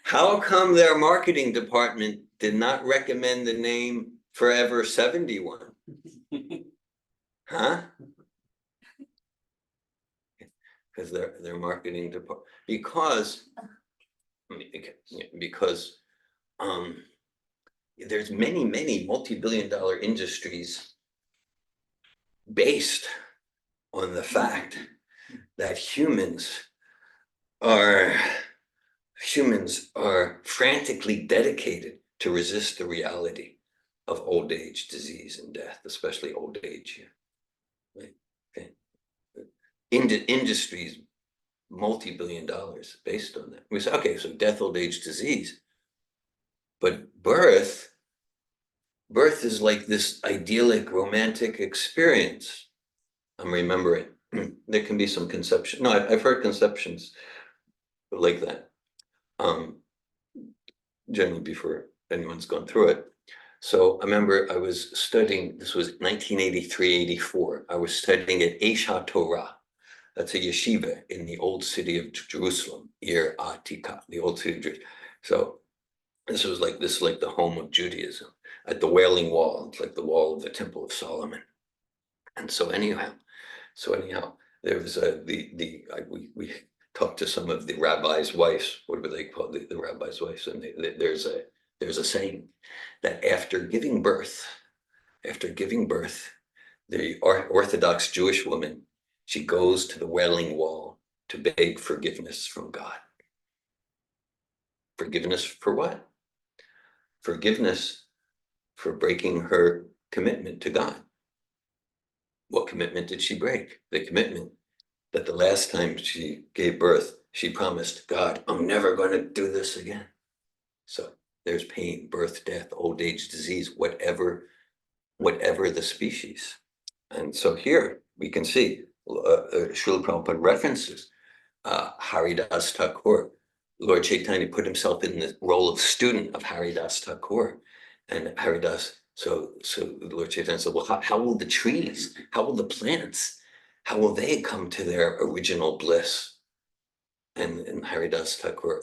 how come their marketing department did not recommend the name Forever 71? Huh? Because their marketing department, because there's many multi-billion-dollar industries based on the fact that humans are frantically dedicated to resist the reality of old age, disease, and death, especially old age. Right? Okay. Industries, multi-billion dollars based on that. We say, okay, so death, old age, disease, but birth is like this idyllic, romantic experience. I'm remembering. There can be some conception. No, I've heard conceptions like that. Generally before anyone's gone through it. So I remember I was studying, this was 1983-84. I was studying at Aish HaTorah. That's a yeshiva in the old city of Jerusalem, Ir Atika, the old city of Jerusalem. So this is like the home of Judaism at the Wailing Wall. It's like the wall of the Temple of Solomon. And so anyhow, there was we talked to some of the rabbis' wives. What were they called? The rabbis' wives, and there's a saying that after giving birth, the Orthodox Jewish woman, she goes to the Wailing Wall to beg forgiveness from God. Forgiveness for what? Forgiveness for breaking her commitment to God. What commitment did she break? The commitment that the last time she gave birth, she promised God, I'm never going to do this again. So there's pain, birth, death, old age, disease, whatever the species. And so here we can see Srila Prabhupada references Haridas Thakur. Lord Chaitanya put himself in the role of student of Haridas Thakur. And Haridas, so Lord Chaitanya said, well, how will the trees, how will the plants, how will they come to their original bliss? And Haridas Thakur.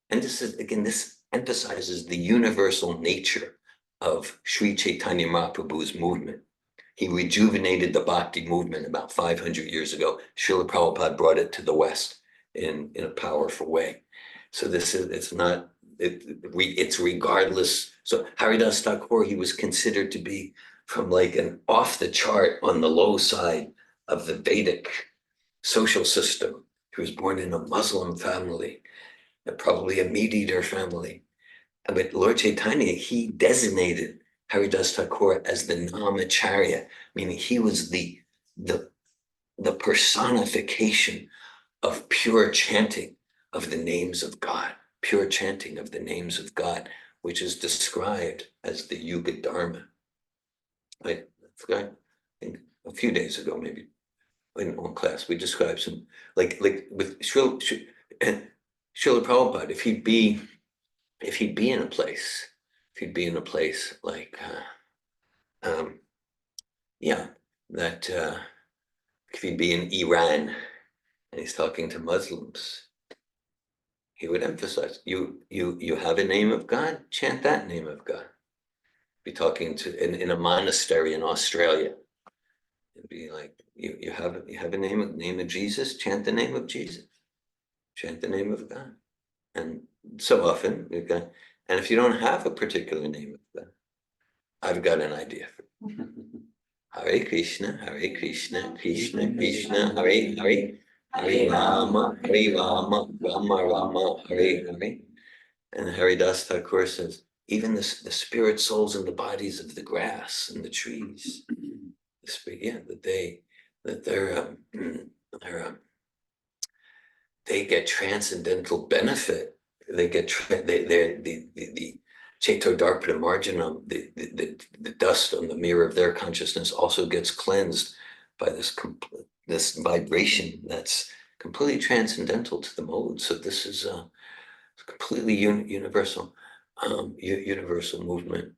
And this is, again, this emphasizes the universal nature of Sri Chaitanya Mahaprabhu's movement. He rejuvenated the bhakti movement about 500 years ago. Srila Prabhupada brought it to the West in a powerful way. So this is, it's regardless. So Haridas Thakur, he was considered to be from like an off the chart on the low side of the Vedic social system. He was born in a Muslim family, probably a meat eater family. But Lord Chaitanya, he designated Haridas Thakur as the Namacharya, meaning he was the personification of pure chanting of the names of God, pure chanting of the names of God, which is described as the Yuga Dharma. I think a few days ago, maybe in one class, we described some, like with Srila Prabhupada, if he'd be in a place, like, that if he'd be in Iran and he's talking to Muslims, he would emphasize, you have a name of God, chant that name of God. Be talking to in a monastery in Australia, it'd be like, you have a name of Jesus, chant the name of Jesus, chant the name of God. And so often we've got, and if you don't have a particular name of God, I've got an idea for you. Hare Krishna, Krishna Krishna, Hare Hare, Hare Rama, Rama Rama, Hare Hare. And Haridas Thakur says, even the spirit souls in the bodies of the grass and the trees, they get transcendental benefit. They get the Cheto Darpana Marjanam, the dust on the mirror of their consciousness also gets cleansed by this vibration that's completely transcendental to the mode. So this is a completely universal movement.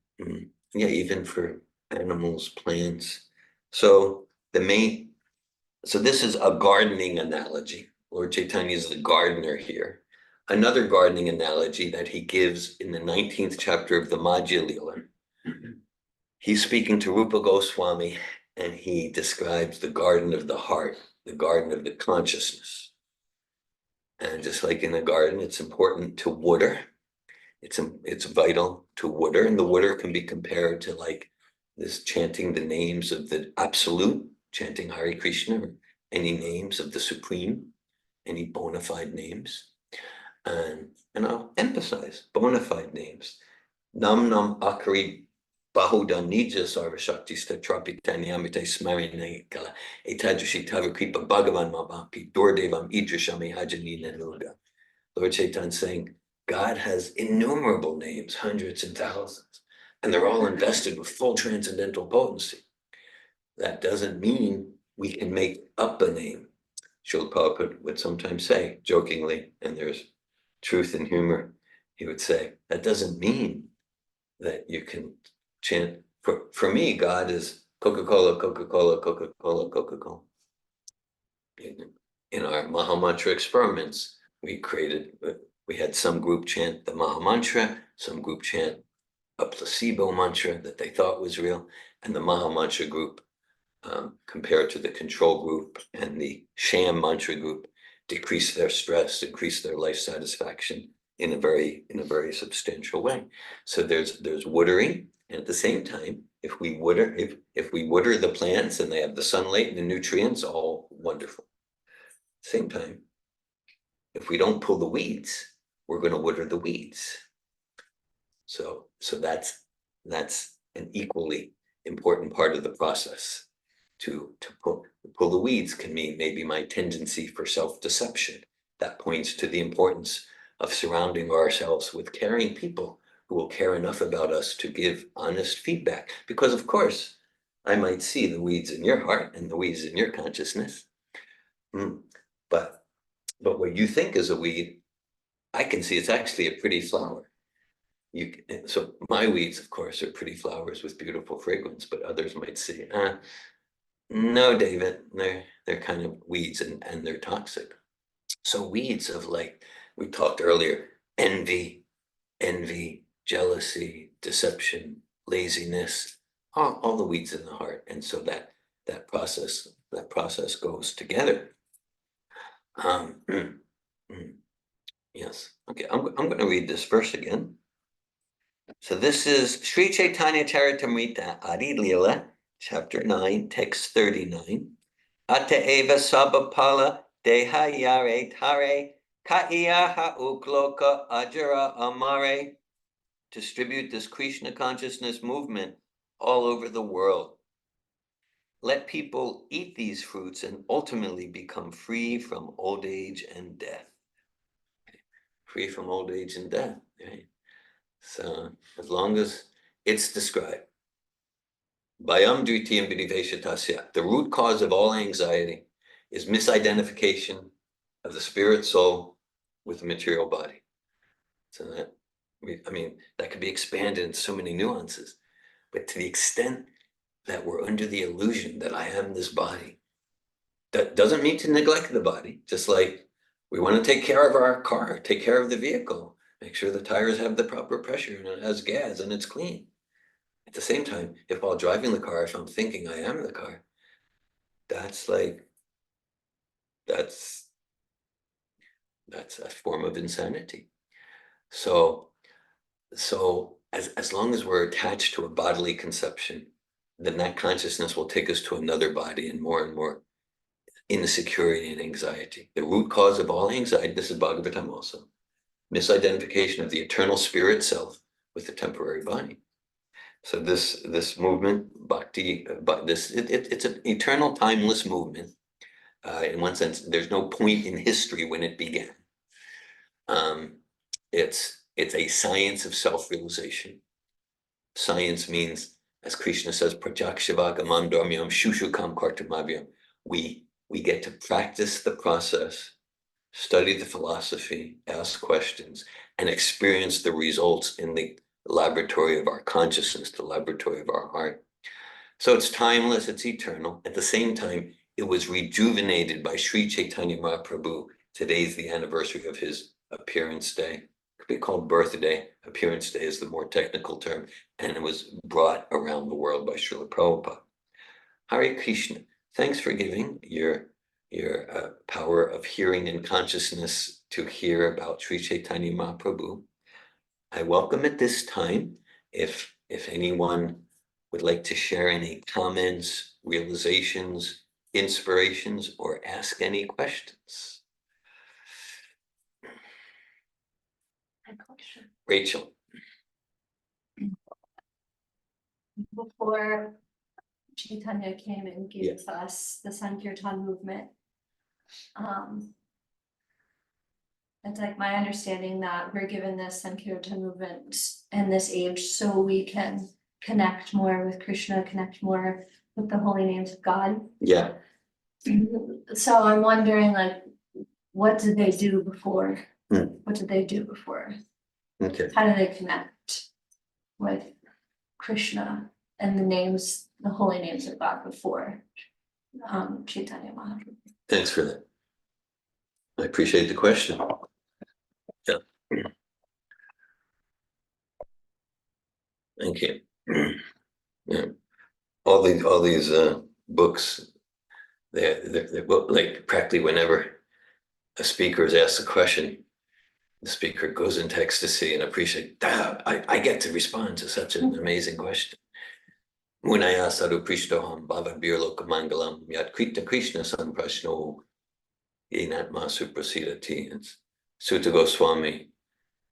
Yeah, even for animals, plants. So this is a gardening analogy. Lord Chaitanya is the gardener here. Another gardening analogy that he gives in the 19th chapter of the Adi-lila. He's speaking to Rupa Goswami, and he describes the garden of the heart, the garden of the consciousness. And just like in a garden, it's important to water. It's vital to water, and the water can be compared to like this chanting the names of the absolute, chanting Hare Krishna, or any names of the Supreme, any bona fide names. And I'll emphasize bona fide names. Nam Nam Akari Bahuda Nija Sarva Shakti Stratapitanyamite Smarine Kala Etajushi Tavakripa Bhagavan Mabhapi Dordevam Idrashami Hajani Nenuga. Lord Chaitanya saying, God has innumerable names, hundreds and thousands, and they're all invested with full transcendental potency. That doesn't mean we can make up a name. Srila Prabhupada would sometimes say, jokingly, and there's truth and humor, he would say, that doesn't mean that you can chant. For me, God is Coca-Cola, Coca-Cola, Coca-Cola, Coca-Cola. In our Mahamantra experiments, we had some group chant the Mahamantra, some group chant a placebo mantra that they thought was real, and the Mahamantra group, compared to the control group and the sham mantra group, decrease their stress, increase their life satisfaction in a very substantial way. So there's watering, and at the same time, if we water the plants and they have the sunlight and the nutrients, all wonderful. At the same time, if we don't pull the weeds, we're going to water the weeds. So that's an equally important part of the process. to pull the weeds can mean maybe my tendency for self-deception. That points to the importance of surrounding ourselves with caring people who will care enough about us to give honest feedback. Because of course, I might see the weeds in your heart and the weeds in your consciousness. But what you think is a weed, I can see it's actually a pretty flower. So my weeds, of course, are pretty flowers with beautiful fragrance, but others might see, no, David, they're kind of weeds and they're toxic. So weeds of, like we talked earlier, envy, jealousy, deception, laziness, all the weeds in the heart. And so that process goes together. Yes. Okay, I'm going to read this verse again. So this is Sri Caitanya Charitamrita Adi-lila, chapter 9, text 39. Ata eva sabapala deha yare tare kaiyaha ukloka ajara amare. Distribute this Krishna consciousness movement all over the world. Let people eat these fruits and ultimately become free from old age and death. Free from old age and death, right? So as long as it's described, Bhayam Dvitiyam Vidiveshatasya, the root cause of all anxiety is misidentification of the spirit soul with the material body. So that, that could be expanded in so many nuances, but to the extent that we're under the illusion that I am this body, that doesn't mean to neglect the body. Just like we want to take care of our car, take care of the vehicle, make sure the tires have the proper pressure and it has gas and it's clean. At the same time, if while driving the car, if I'm thinking I am the car, that's a form of insanity. So as long as we're attached to a bodily conception, then that consciousness will take us to another body and more insecurity and anxiety. The root cause of all anxiety, this is Bhagavatam also, misidentification of the eternal spirit self with the temporary body. So this movement, bhakti, it's an eternal, timeless movement. In one sense, there's no point in history when it began. It's a science of self-realization. Science means, as Krishna says, prajakshavagamam dharmyam shushukam kartamabhyam. We get to practice the process, study the philosophy, ask questions, and experience the results in the laboratory of our consciousness, the laboratory of our heart. So it's timeless, it's eternal. At the same time, it was rejuvenated by Sri Caitanya Mahaprabhu. Today's the anniversary of his appearance day. It could be called birthday. Appearance day is the more technical term. And it was brought around the world by Srila Prabhupada. Hare Krishna. Thanks for giving your power of hearing and consciousness to hear about Sri Caitanya Mahaprabhu. I welcome at this time, if anyone would like to share any comments, realizations, inspirations, or ask any questions. Rachel. Before Chaitanya came and gave us the Sankirtan movement, it's like my understanding that we're given this Sankirtan movement in this age so we can connect more with Krishna, connect more with the holy names of God. Yeah. So I'm wondering, like, what did they do before? What did they do before? Okay. How do they connect with Krishna and the holy names of God before Chaitanya Mahaprabhu? Thanks for that. I appreciate the question. Yeah. Thank you. Yeah. All these books, they're like practically whenever a speaker is asked a question, the speaker goes into ecstasy and appreciate, I get to respond to such an amazing question. Munaya sadhu prishtoham bhavad birloka mangalam yat krita Krishna samprashno yenatma suprasidati. It's Sutta Goswami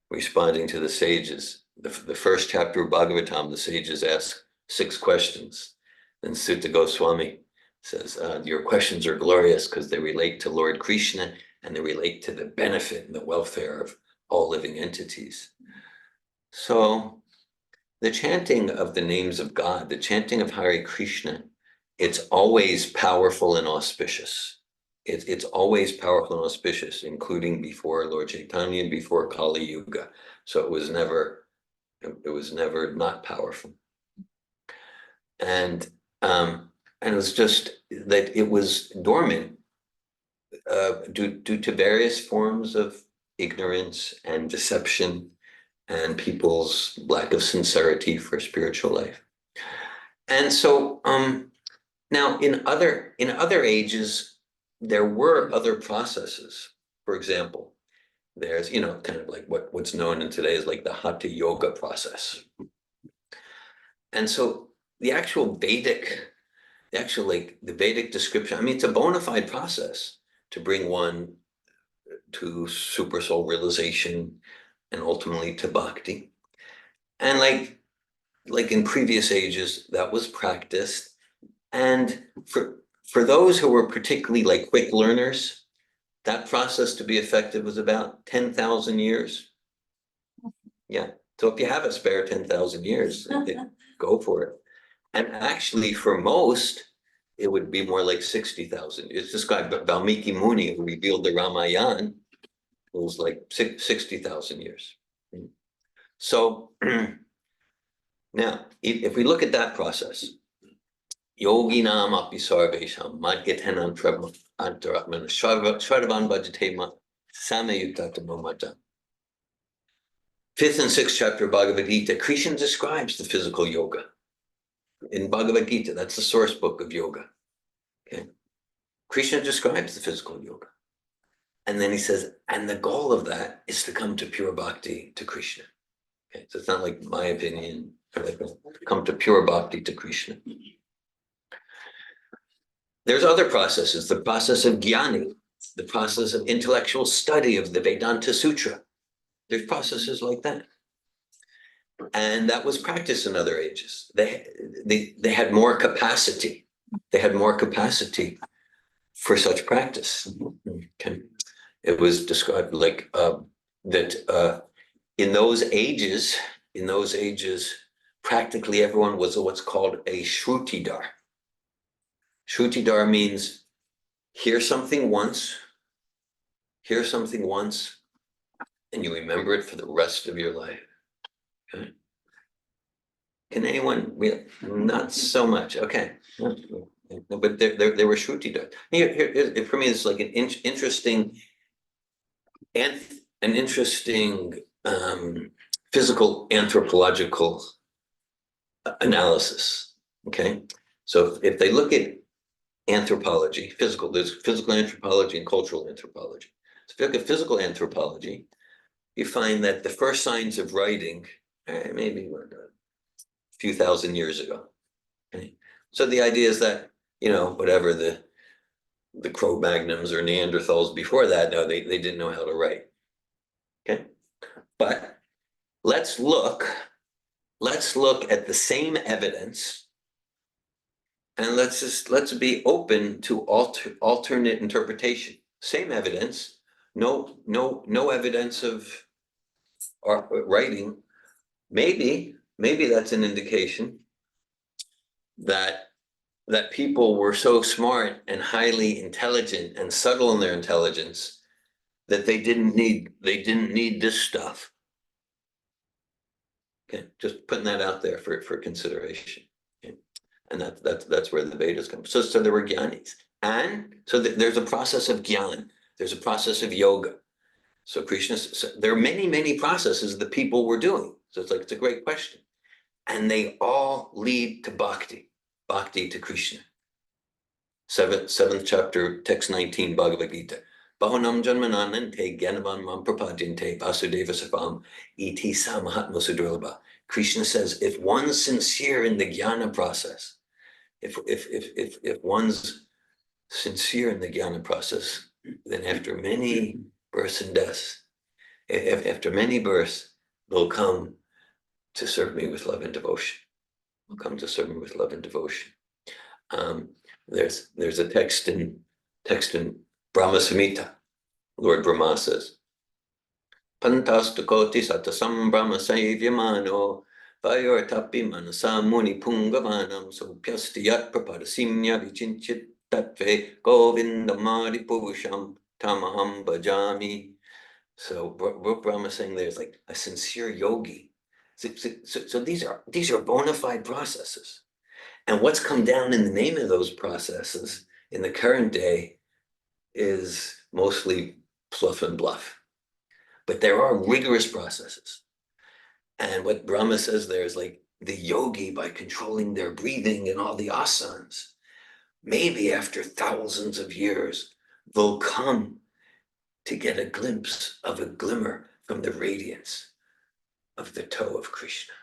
responding to the sages. The first chapter of Bhagavatam, the sages ask 6 questions. Then Sutta Goswami says, your questions are glorious because they relate to Lord Krishna and they relate to the benefit and the welfare of all living entities. So the chanting of the names of God, the chanting of Hare Krishna, it's always powerful and auspicious. It's always powerful and auspicious, including before Lord Caitanya and before Kali Yuga. So it was never not powerful. And it was just that it was dormant due to various forms of ignorance and deception and people's lack of sincerity for spiritual life. And so now in other ages, there were other processes. For example, there's, kind of like what's known in today as like the Hatha Yoga process. And so the actual Vedic description, I mean, it's a bona fide process to bring one to super soul realization and ultimately to bhakti. And like in previous ages, that was practiced. And for those who were particularly like quick learners, that process to be effective was about 10,000 years. Yeah. So if you have a spare 10,000 years, go for it. And actually, for most, it would be more like 60,000. It's this guy, Valmiki Muni, who revealed the Ramayana. It was like 60,000 years. So now, if we look at that process, Yoginam api sarvesham madgetenan antaratmana shvarvan bhajatema samayuktatamamata. 5th and 6th chapter of Bhagavad Gita, Krishna describes the physical yoga. In Bhagavad Gita, that's the source book of yoga. Okay. Krishna describes the physical yoga. And then he says, and the goal of that is to come to pure bhakti to Krishna. Okay. So it's not like my opinion, like come to pure bhakti to Krishna. There's other processes, the process of jnani, the process of intellectual study of the Vedanta Sutra. There's processes like that. And that was practiced in other ages. They had more capacity. They had more capacity for such practice. Okay. It was described like that in those ages, practically everyone was what's called a shrutidar. Shrutidar means hear something once, and you remember it for the rest of your life. Okay. Can anyone? Not so much. Okay. But there were shrutidar. Here, for me, it's like an interesting physical anthropological analysis. Okay. So if they look at anthropology, there's physical anthropology and cultural anthropology. So if you look at physical anthropology, you find that the first signs of writing, maybe a few thousand years ago. Okay? So the idea is that, whatever the Cro-Magnons or Neanderthals before that, no, they didn't know how to write. Okay. But let's look at the same evidence. And let's be open to alternate interpretation. Same evidence, no evidence of writing. Maybe that's an indication that people were so smart and highly intelligent and subtle in their intelligence that they didn't need this stuff. Okay, just putting that out there for consideration. Okay. And that's where the Vedas come. So there were jnanis. And so there's a process of jnana. There's a process of yoga. So there are many processes that people were doing. So it's a great question. And they all lead to bhakti to Krishna. 7th chapter, text 19, Bhagavad Gita. Bahunam janmananante gyanavan mam prapadyante vasudeva savam iti samahatma sudurlabha. Krishna says, if one's sincere in the jnana process, if one's sincere in the jnana process, then after many births and deaths, after many births, they'll come to serve me with love and devotion. Will come to serve me with love and devotion. There's a text in Brahma Samhita. Lord Brahma says, Pantastakoti satasam Brahma Savyamano Vayortapi Manasa Muni Pungavanam Sopyastiyat Prapadasimya Vichinchit Tatve Govinda Mari Purusham Tamaham Bhajami. So what Brahma is saying there is like a sincere yogi. So these are bona fide processes. And what's come down in the name of those processes in the current day is mostly fluff and bluff. But there are rigorous processes. And what Brahma says there is like the yogi, by controlling their breathing and all the asanas, maybe after thousands of years, they'll come to get a glimpse of a glimmer from the radiance of the toe of Krishna.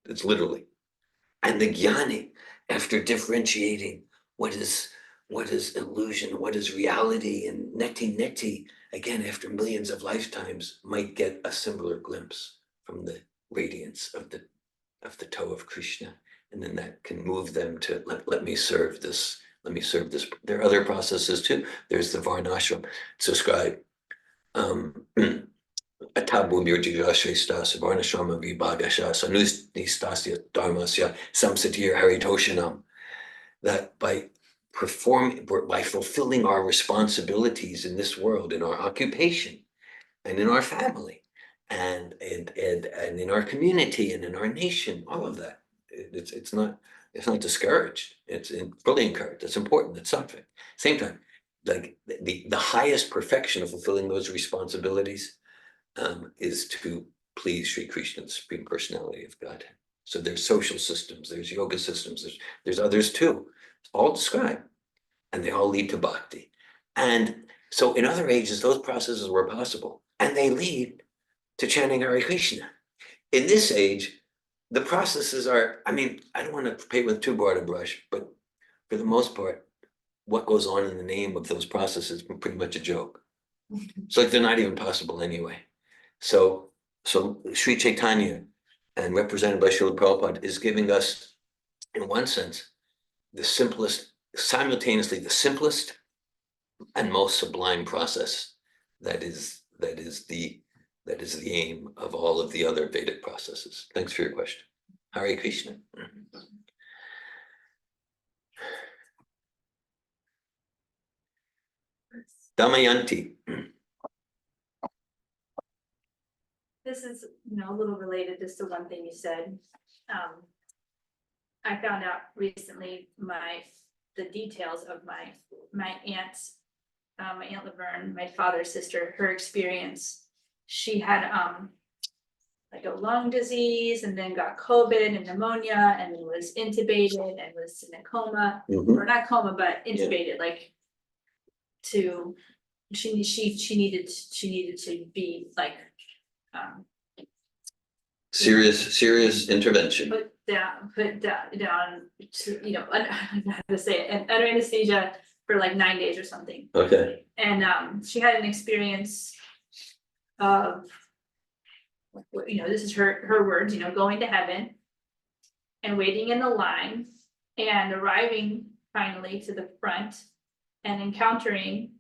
It's literally. And the jnani, after differentiating what is illusion, what is reality, and neti, again, after millions of lifetimes, might get a similar glimpse from the radiance of the toe of Krishna. And then that can move them to let me serve this. Let me serve this. There are other processes too. There's the varnashram. So scribe. Atabu Mirjigashrestas Varnashrama Vibhagasha Sanustasya Dharmasya Samsatir Haritoshanam. That by fulfilling our responsibilities in this world, in our occupation, and in our family, and in our community, and in our nation, all of that, it's not discouraged. It's fully encouraged. It's important. It's something. Same time, like the highest perfection of fulfilling those responsibilities is to please Sri Krishna, the Supreme Personality of Godhead. So there's social systems, there's yoga systems, there's others too, all described, and they all lead to bhakti. And so in other ages, those processes were possible, and they lead to chanting Hare Krishna. In this age, the processes are, I mean, I don't want to paint with too broad a brush, but for the most part, what goes on in the name of those processes is pretty much a joke. It's like they're not even possible anyway. So Sri Caitanya, and represented by Srila Prabhupada, is giving us, in one sense, the simplest, simultaneously the simplest and most sublime process that is the aim of all of the other Vedic processes. Thanks for your question. Hare Krishna. Damayanti. This is, a little related just to one thing you said. I found out recently the details of my aunt's, my Aunt Laverne, my father's sister, her experience. She had like a lung disease, and then got COVID and pneumonia, and then was intubated and was in a coma, or not coma, but intubated, like she needed to be like serious intervention. put down to, I don't know how to say it, and under anesthesia for like 9 days or something. Okay. And she had an experience of, this is her words, going to heaven and waiting in the line and arriving finally to the front and encountering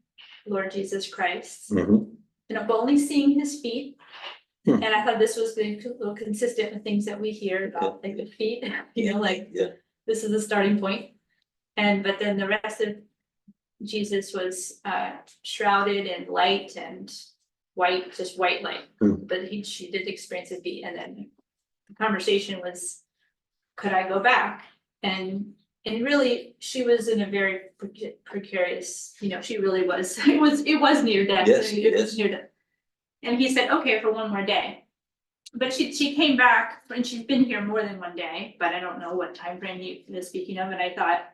Lord Jesus Christ, but only seeing his feet. And I thought this was a little consistent with things that we hear about, like the feet, this is the starting point. But then the rest of Jesus was shrouded in light and white, just white light. But she did experience a beat, and then the conversation was, could I go back? And really, she was in a very precarious, she really was. It was near death. Yes, It was near death. And he said, okay, for one more day. But she came back, and she's been here more than one day, but I don't know what time frame he was speaking of. And I thought,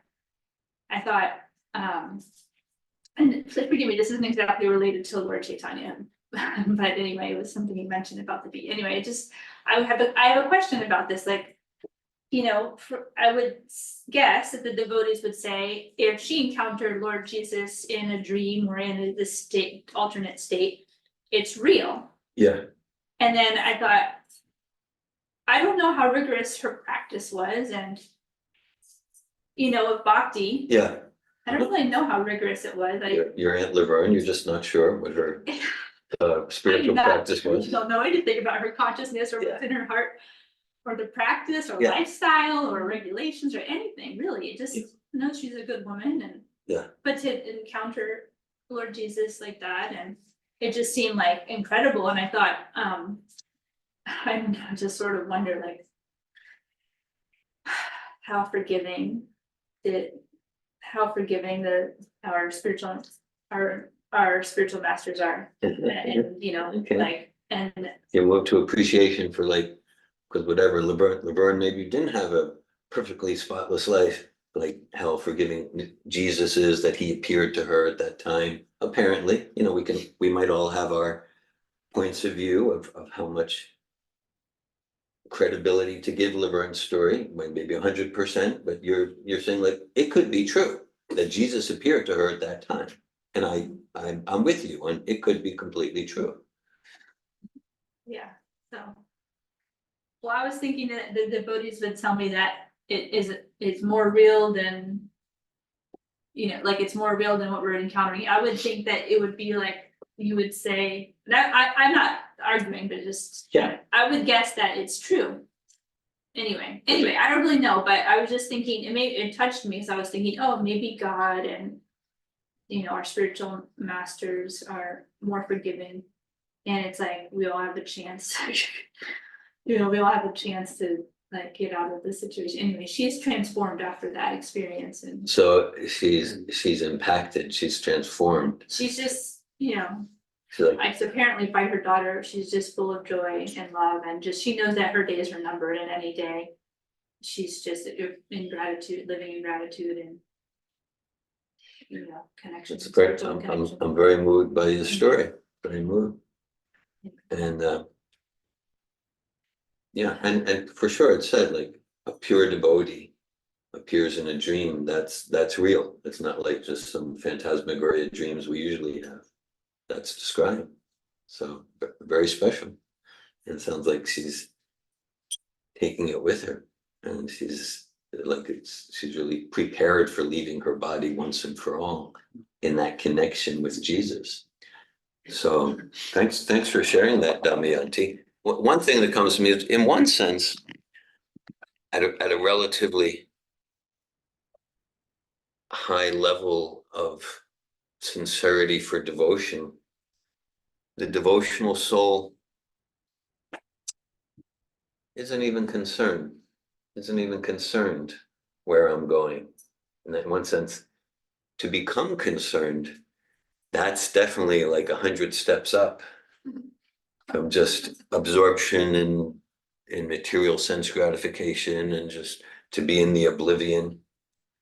and forgive me, this isn't exactly related to Lord Caitanya, but anyway, it was something he mentioned about the beat. Anyway, I have a question about this. Like, I would guess that the devotees would say, if she encountered Lord Jesus in a dream or in this alternate state, it's real. Yeah. And then I thought, I don't know how rigorous her practice was, and you know, with bhakti, Yeah, I don't really know how rigorous it was. your Aunt Laverne, you're just not sure what her spiritual practice I was. don't know anything about her consciousness or Yeah. what's in her heart, or the practice or Yeah. lifestyle or regulations or anything, really. It just knows she's a good woman and. Yeah. But to encounter Lord Jesus like that, and it just seemed like incredible, and I thought, I just sort of wonder like. How forgiving our spiritual masters are, and you know, Okay. like, and You move to appreciation for like, because whatever, Laverne maybe didn't have a perfectly spotless life, like how forgiving Jesus is that he appeared to her at that time. Apparently, you know, we might all have our points of view of how much credibility to give Laverne's story, maybe 100%, but you're saying like, it could be true that Jesus appeared to her at that time. And I'm with you, and it could be completely true. yeah, so. Well, I was thinking that the devotees would tell me that it's more real than. You know, like it's more real than what we're encountering. I would think that it would be like, you would say, that I'm not arguing, but just. Yeah. I would guess that it's true. Anyway, I don't really know, but I was just thinking, it touched me, because I was thinking, oh, maybe God and. You know, our spiritual masters are more forgiving. And it's like, we all have a chance. You know, we all have a chance to like get out of the situation. Anyway, she's transformed after that experience, and So she's impacted, she's transformed. she's just, you know, She's like, it's apparently by her daughter, she's just full of joy and love, and just, she knows that her days are numbered, and any day. She's just in gratitude, living in gratitude and. You know, connection. it's great. spiritual connection. I'm very moved by your story, very moved. And yeah, and for sure it said like a pure devotee appears in a dream, that's real. It's not like just some phantasmagoria dreams we usually have. That's described. So very special. And it sounds like she's taking it with her, and she's really prepared for leaving her body once and for all in that connection with Jesus. So thanks for sharing that, Damayanti. One thing that comes to me is, in one sense, at a relatively high level of sincerity for devotion, the devotional soul isn't even concerned where I'm going. And in one sense, to become concerned, that's definitely like 100 steps up from just absorption in material sense gratification, and just to be in the oblivion.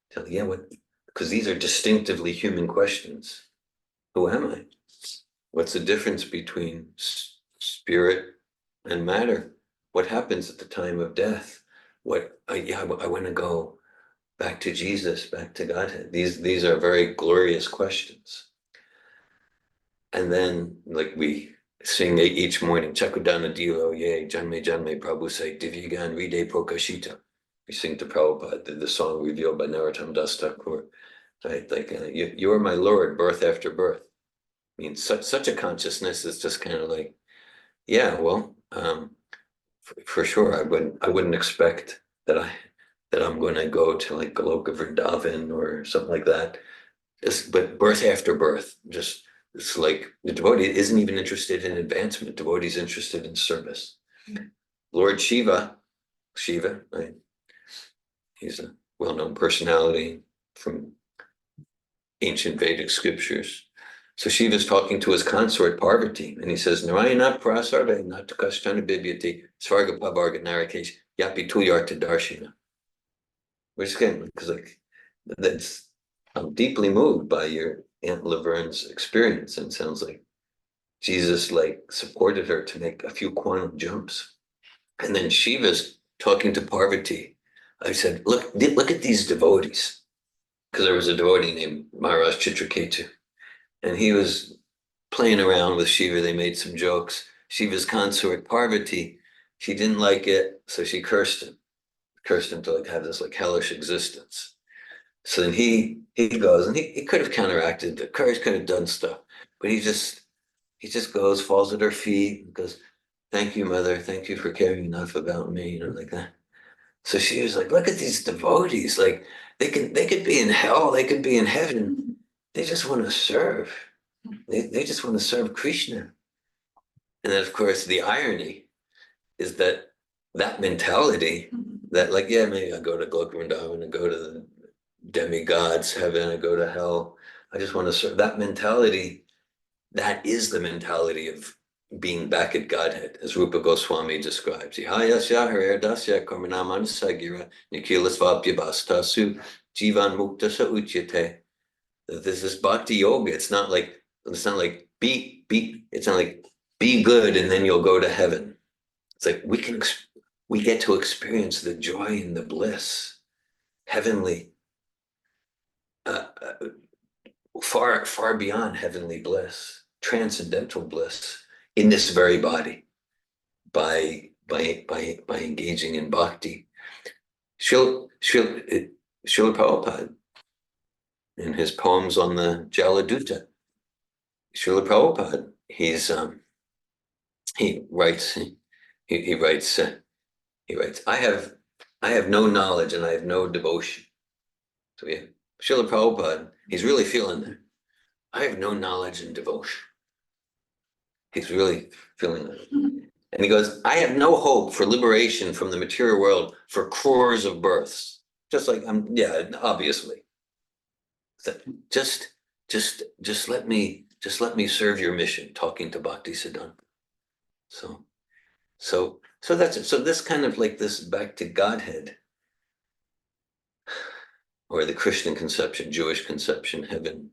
Because these are distinctively human questions. Who am I? What's the difference between spirit and matter? What happens at the time of death? I want to go back to Jesus, back to Godhead. These are very glorious questions. And then, like we sing each morning, Chakudana Dilo Ye, Janme Janme Prabhu say, Divyagan Ride Prokashita. We sing to Prabhupada, the song revealed by Narottam Das Thakur. Right? Like, you are my Lord, birth after birth. I mean, such a consciousness is just kind of like, yeah, well, for sure, I wouldn't expect that I'm going to go to like Goloka Vrindavan or something like that. But birth after birth, just it's like the devotee isn't even interested in advancement. The devotee is interested in service. Mm-hmm. Lord Shiva, right? He's a well-known personality from ancient Vedic scriptures. So Shiva's talking to his consort Parvati, and he says, Narayana prasarve natakashtana bibyati svarga pavarga narakesh yapi tuyarta darshina. Which again, because like that's, I'm deeply moved by your Aunt Laverne's experience, and it sounds like Jesus like supported her to make a few quantum jumps. And then Shiva's talking to Parvati. I said, look at these devotees. Because there was a devotee named Maharaj Chitraketu, and he was playing around with Shiva. They made some jokes. Shiva's consort Parvati, she didn't like it, so she cursed him to like have this like hellish existence. So then he goes, and he could have counteracted, the courage could have done stuff, but he just goes, falls at her feet, and goes, "Thank you, mother. Thank you for caring enough about me," like that. So she was like, "Look at these devotees. Like they could be in hell, they could be in heaven. They just want to serve. They just want to serve Krishna." And then, of course, the irony is that mentality, that like, yeah, maybe I go to Govinda and I go to the demigods heaven, I go to hell, I just want to serve. That mentality, that is the mentality of being back at Godhead, as Rupa Goswami describes. Ihayasya haredasya karmanamanasa gira nikilasvapyabastasu jivan muktasa uchyate. This is bhakti yoga. It's not like be, it's not like be good and then you'll go to heaven. It's like we get to experience the joy and the bliss, heavenly, far beyond heavenly bliss, transcendental bliss in this very body by engaging in bhakti. Srila Prabhupada, in his poems on the Jaladuta, Srila Prabhupada, he writes, I have no knowledge and I have no devotion. So yeah, Srila Prabhupada, he's really feeling that. I have no knowledge and devotion. He's really feeling that. And he goes, I have no hope for liberation from the material world for crores of births. Just like yeah, obviously. Just let me serve your mission, talking to Bhakti Siddhanta. So that's it. So this kind of like this back to Godhead, or the Christian conception, Jewish conception, heaven.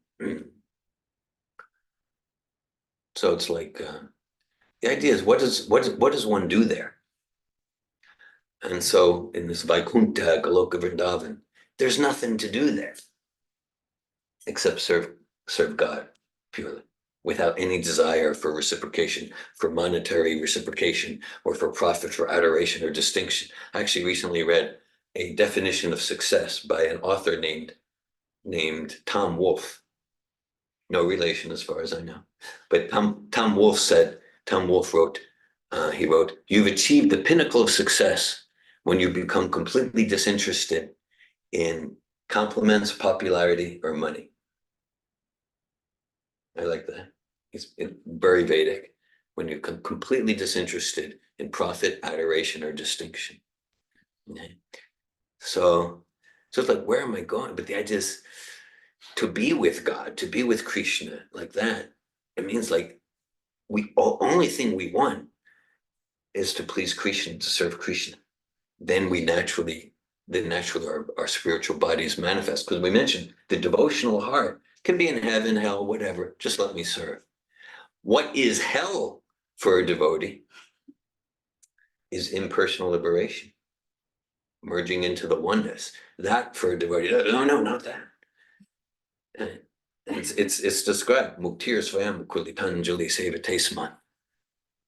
So it's like the idea is what does one do there? And so in this Vaikuntha Goloka Vrindavan, there's nothing to do there except serve God purely, without any desire for reciprocation, for monetary reciprocation, or for profit, for adoration or distinction. I actually recently read a definition of success by an author named Tom Wolfe. No relation as far as I know. But Tom Wolfe wrote, "You've achieved the pinnacle of success when you become completely disinterested in compliments, popularity, or money." I like that. It's very Vedic. When you become completely disinterested in profit, adoration, or distinction. Okay. So it's like, where am I going? But the idea is to be with God, to be with Krishna, like that. It means like only thing we want is to please Krishna, to serve Krishna. Then naturally our spiritual bodies manifest. Because we mentioned the devotional heart can be in heaven, hell, whatever. Just let me serve. What is hell for a devotee is impersonal liberation, merging into the oneness. That for a devotee, no, not that. It's described. Muktir Swayam Kulitanjali Sevatesman.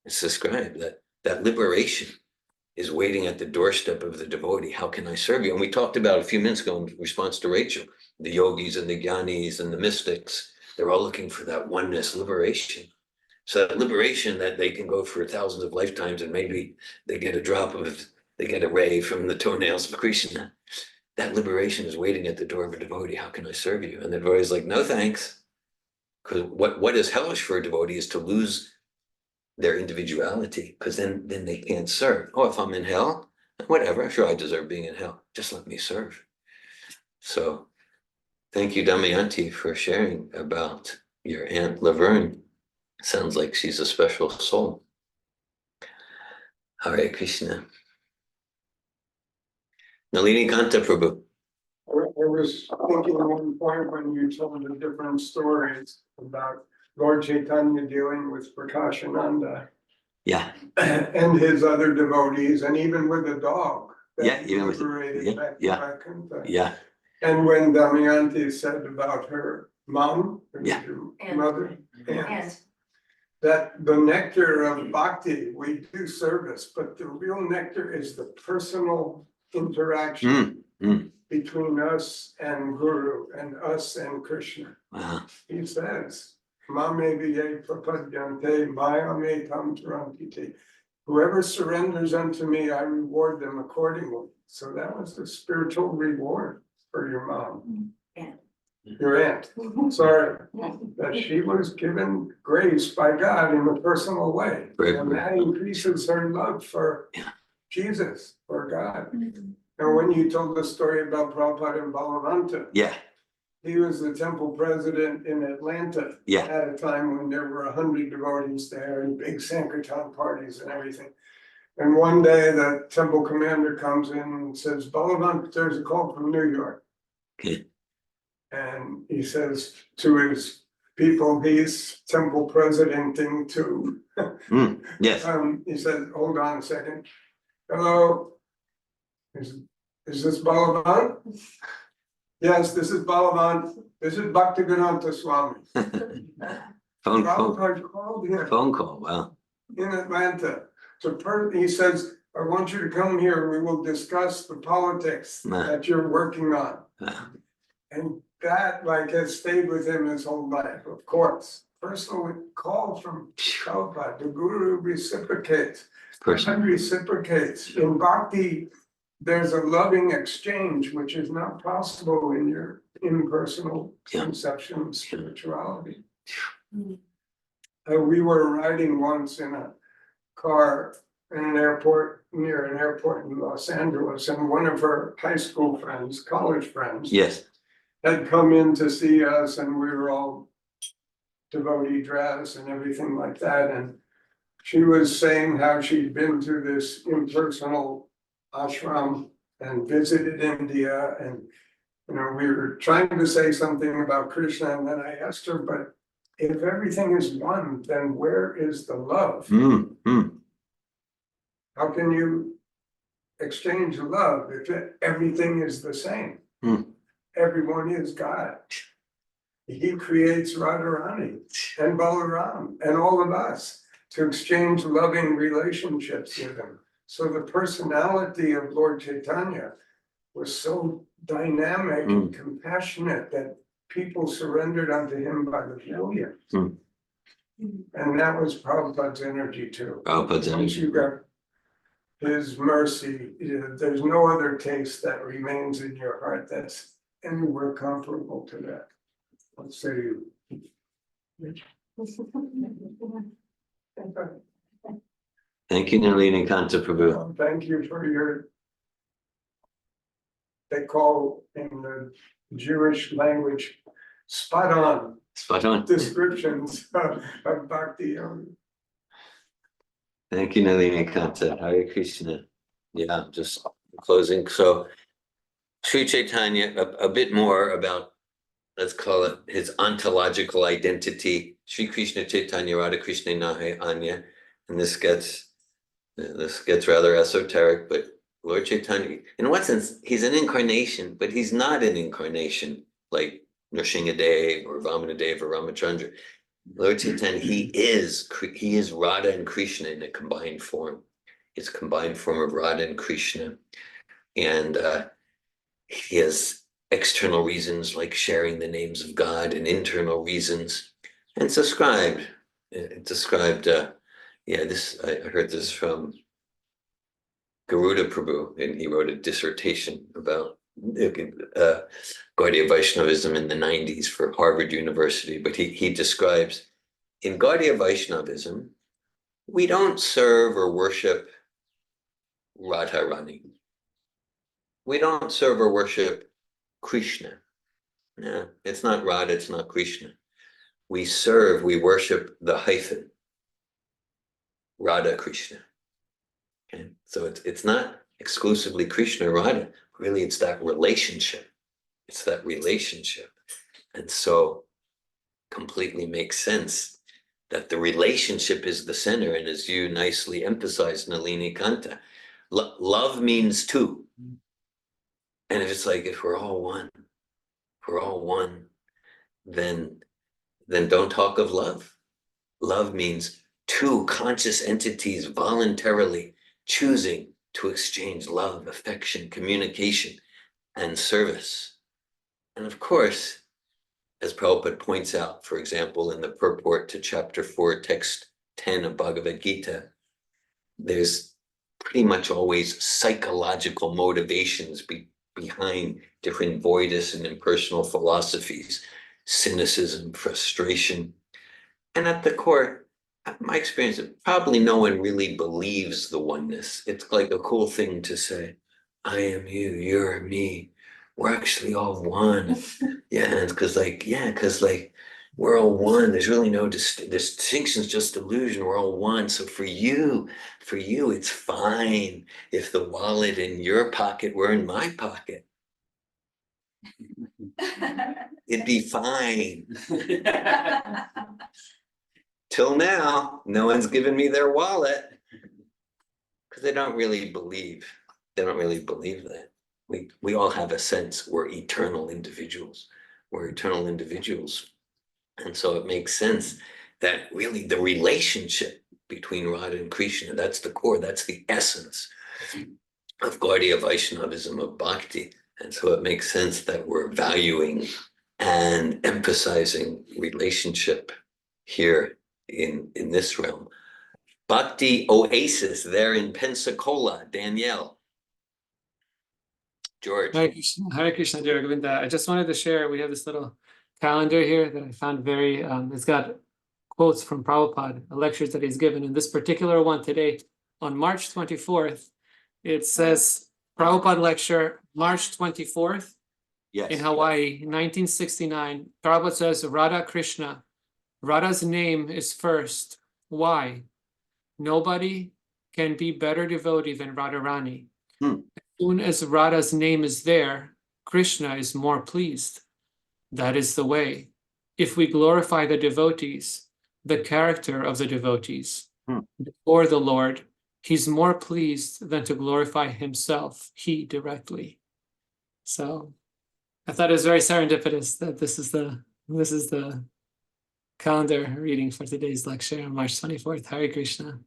It's described that liberation is waiting at the doorstep of the devotee. How can I serve you? And we talked about a few minutes ago in response to Rachel, the yogis and the jnanis and the mystics, they're all looking for that oneness, liberation. So that liberation that they can go for thousands of lifetimes and maybe they get a ray from the toenails of Krishna. That liberation is waiting at the door of a devotee. How can I serve you? And the devotee is like, no, thanks. Because what is hellish for a devotee is to lose their individuality, because then they can't serve. Oh, if I'm in hell, whatever, sure, I deserve being in hell. Just let me serve. So thank you, Damayanti, for sharing about your Aunt Laverne. Sounds like she's a special soul. Hare Krishna. Nalini Kanta Prabhu. I was thinking at one point when you told the different stories about Lord Caitanya dealing with Prakashananda. Yeah. And his other devotees, and even with the dog. Yeah, even with Yeah. And when Damayanti said about her mom, her mother, and that the nectar of bhakti, we do service, but the real nectar is the personal interaction. between us and Guru and us and Krishna. Wow. He says, Mame viye prapadyante maya me tam tarantite. Whoever surrenders unto me, I reward them accordingly. So that was the spiritual reward for your mom. Aunt. Your aunt, sorry, that she was given grace by God in a personal way. Right, And that right. increases her love for Yeah. Jesus, for God. Mhm. And when you told the story about Prabhupada and Balavanta, Yeah, he was the temple president in Atlanta. Yeah. At a time when there were 100 devotees there and big Sankirtan parties and everything. And one day the temple commander comes in and says, Balavanta, there's a call from New York. okay, And he says to his people, he's temple presidenting too. yes, He said, hold on a second. Hello? Is this Balavan? Yes, this is Balavan. This is Bhaktivedanta Swami. phone call, Prabhupada called him phone call, wow, in Atlanta. He says, I want you to come here. We will discuss the politics that you're working on. wow. And that has stayed with him his whole life, of course. Personal call from Prabhupada, the Guru reciprocates. Person, God reciprocates. In bhakti, there's a loving exchange, which is not possible in your impersonal Yeah. conception of spirituality. Mm. We were riding once in a car in an airport, near an airport in Los Angeles, and one of her high school friends, college friends, yes, had come in to see us, and we were all devotee dress and everything like that, and she was saying how she'd been to this impersonal ashram and visited India, and we were trying to say something about Krishna, and then I asked her, but if everything is one, then where is the love? How can you exchange love if everything is the same? Everyone is God. He creates Radharani and Balaram and all of us to exchange loving relationships with him. So the personality of Lord Caitanya was so dynamic and compassionate that people surrendered unto him by the millions. And that was Prabhupada's energy too. Prabhupada's Once energy. you got his mercy, there's no other taste that remains in your heart that's anywhere comparable to that. Let's say you. Thank you, Nalini Kanta Prabhu. Thank you for your. They call in the Jewish language spot on Spot on. descriptions of bhakti. Thank you, Nalini Kanta. Hare Krishna. Yeah, just closing. So, Sri Chaitanya, a bit more about, let's call it his ontological identity. Sri Krishna Chaitanya Radha Krishna Nahe Anya. And this gets rather esoteric, but Lord Chaitanya, in what sense, he's an incarnation, but he's not an incarnation like Nrsimhadev or Vamanadev or Ramachandra. Lord Chaitanya, he is Radha and Krishna in a combined form. It's a combined form of Radha and Krishna. And he has external reasons like sharing the names of God and internal reasons. And it's described, I heard this from Garuda Prabhu, and he wrote a dissertation about Gaudiya Vaishnavism in the 90s for Harvard University. But he describes, in Gaudiya Vaishnavism, we don't serve or worship Radharani. We don't serve or worship Krishna. No, it's not Radha, it's not Krishna. We worship the hyphen, Radha Krishna. Okay? So it's not exclusively Krishna or Radha, really it's that relationship. It's that relationship. And so completely makes sense that the relationship is the center. And as you nicely emphasized, Nalini Kanta, love means two. And if we're all one, then don't talk of love. Love means two conscious entities voluntarily choosing to exchange love, affection, communication, and service. And of course, as Prabhupada points out, for example, in the purport to chapter 4, text 10 of Bhagavad Gita, there's pretty much always psychological motivations behind different voidist and impersonal philosophies, cynicism, frustration. And at the core, my experience, probably no one really believes the oneness. It's like a cool thing to say, I am you, you're me. We're actually all one. Yeah, because we're all one. There's really no distinctions, just illusion. We're all one. So for you, it's fine if the wallet in your pocket were in my pocket. It'd be fine. Till now, no one's given me their wallet because they don't really believe. They don't really believe that. We all have a sense we're eternal individuals. We're eternal individuals. And so it makes sense that really the relationship between Radha and Krishna, that's the core, that's the essence of Gaudiya Vaishnavism, of bhakti. And so it makes sense that we're valuing and emphasizing relationship here in this realm. Bhakti Oasis there in Pensacola, Danielle. George. Hare Krishna, dear Govinda. I just wanted to share, we have this little calendar here that I found very, it's got quotes from Prabhupada, lectures that he's given. In this particular one today, on March 24th, it says Prabhupada lecture, March 24th, Yes. in Hawaii, 1969. Prabhupada says, Radha Krishna, Radha's name is first. Why? Nobody can be better devotee than Radharani. As soon as Radha's name is there, Krishna is more pleased. That is the way. If we glorify the devotees, the character of the devotees, before the Lord, he's more pleased than to glorify himself, he directly. So I thought it was very serendipitous that this is the calendar reading for today's lecture on March 24th. Hare Krishna.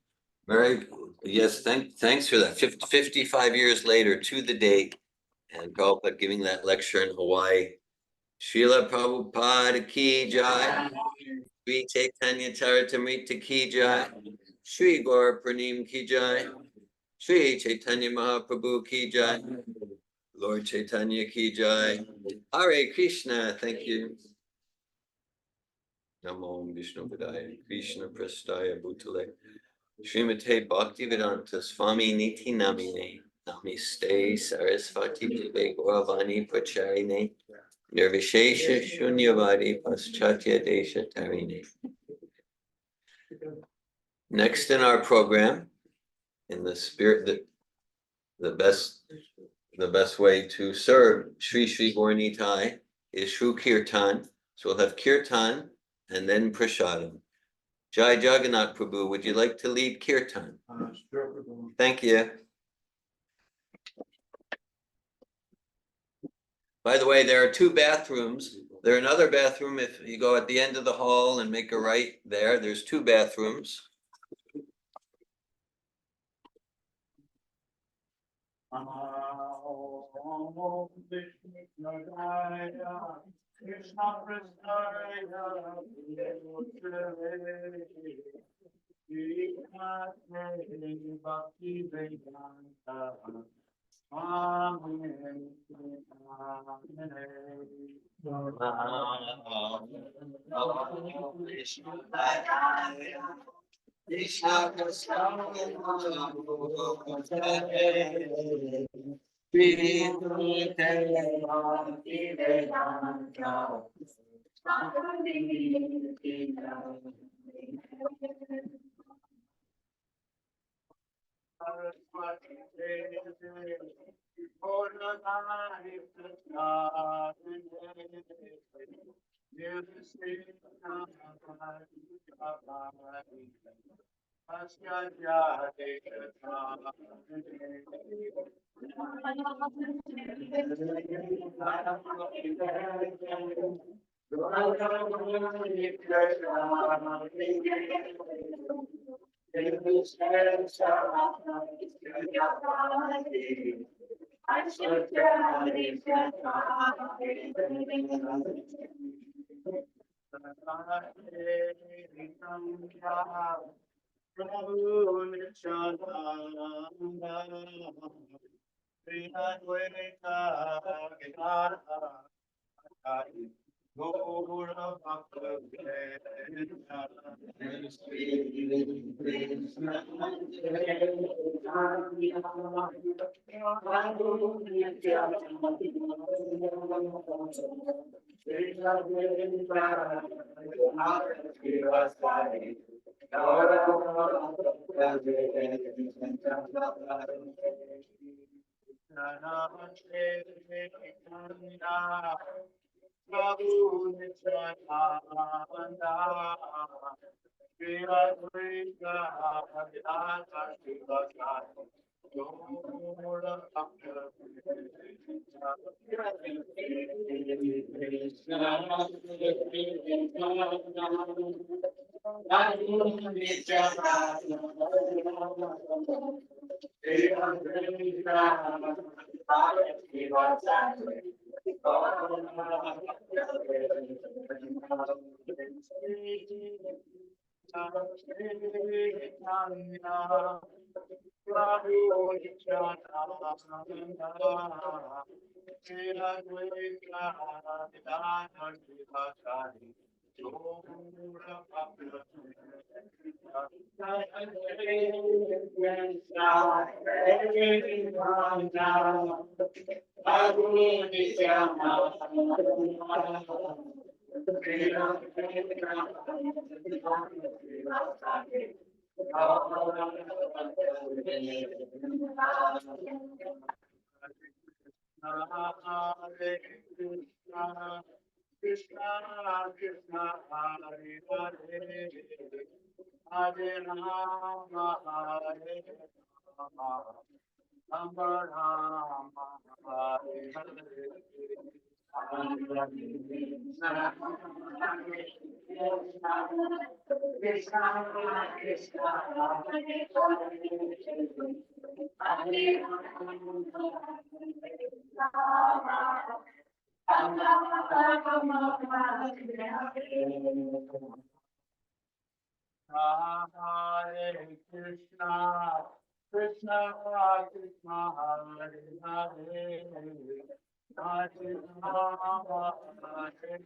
Very, yes, thanks for that. 55 years later to the date, and Prabhupada giving that lecture in Hawaii. Srila Prabhupada ki jai, Sri Caitanya Charitamrita ki jai, Sri Gaur Pranim ki jai, Sri Caitanya Mahaprabhu ki jai, Lord Chaitanya ki jai. Hare Krishna, thank you. Namo Vishnu Padaya, Krishna Prastaya Bhutale. Srimate Bhaktivedanta Swami Niti Namine Namaste Sarasvati Deve Gauravani Pracharine Nirvishesha Shunyavadi Paschatya Desha Tarine. Next in our program, in the spirit that the best way to serve Sri Sri Gauranitai is Shru Kirtan. So we'll have Kirtan and then Prasadam. Jai Jagannath Prabhu, would you like to lead Kirtan? Thank you. By the way, there are two bathrooms. There's another bathroom if you go at the end of the hall and make a right there. There's two bathrooms. Prabhu Nityananda, Sri Advaita Gadadhara, Gaura Bhakta Prabhu Nityananda, Sri Advaita Gadadhara, Gaura Bhakta Hare Krishna, Krishna Krishna, Hare Hare, Hare Rama, Hare Rama, Rama Rama, Hare Hare Krishna, Krishna Krishna, Hare Hare, Hare Rama, Hare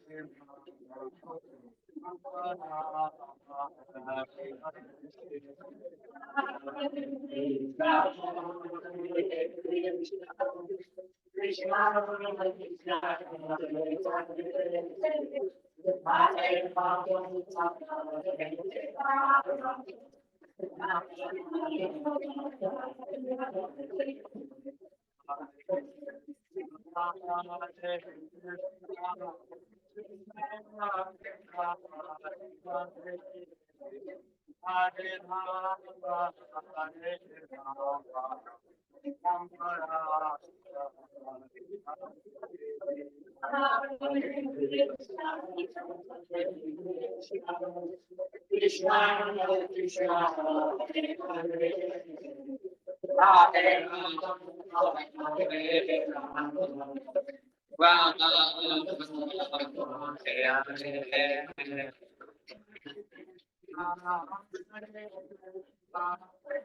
Hare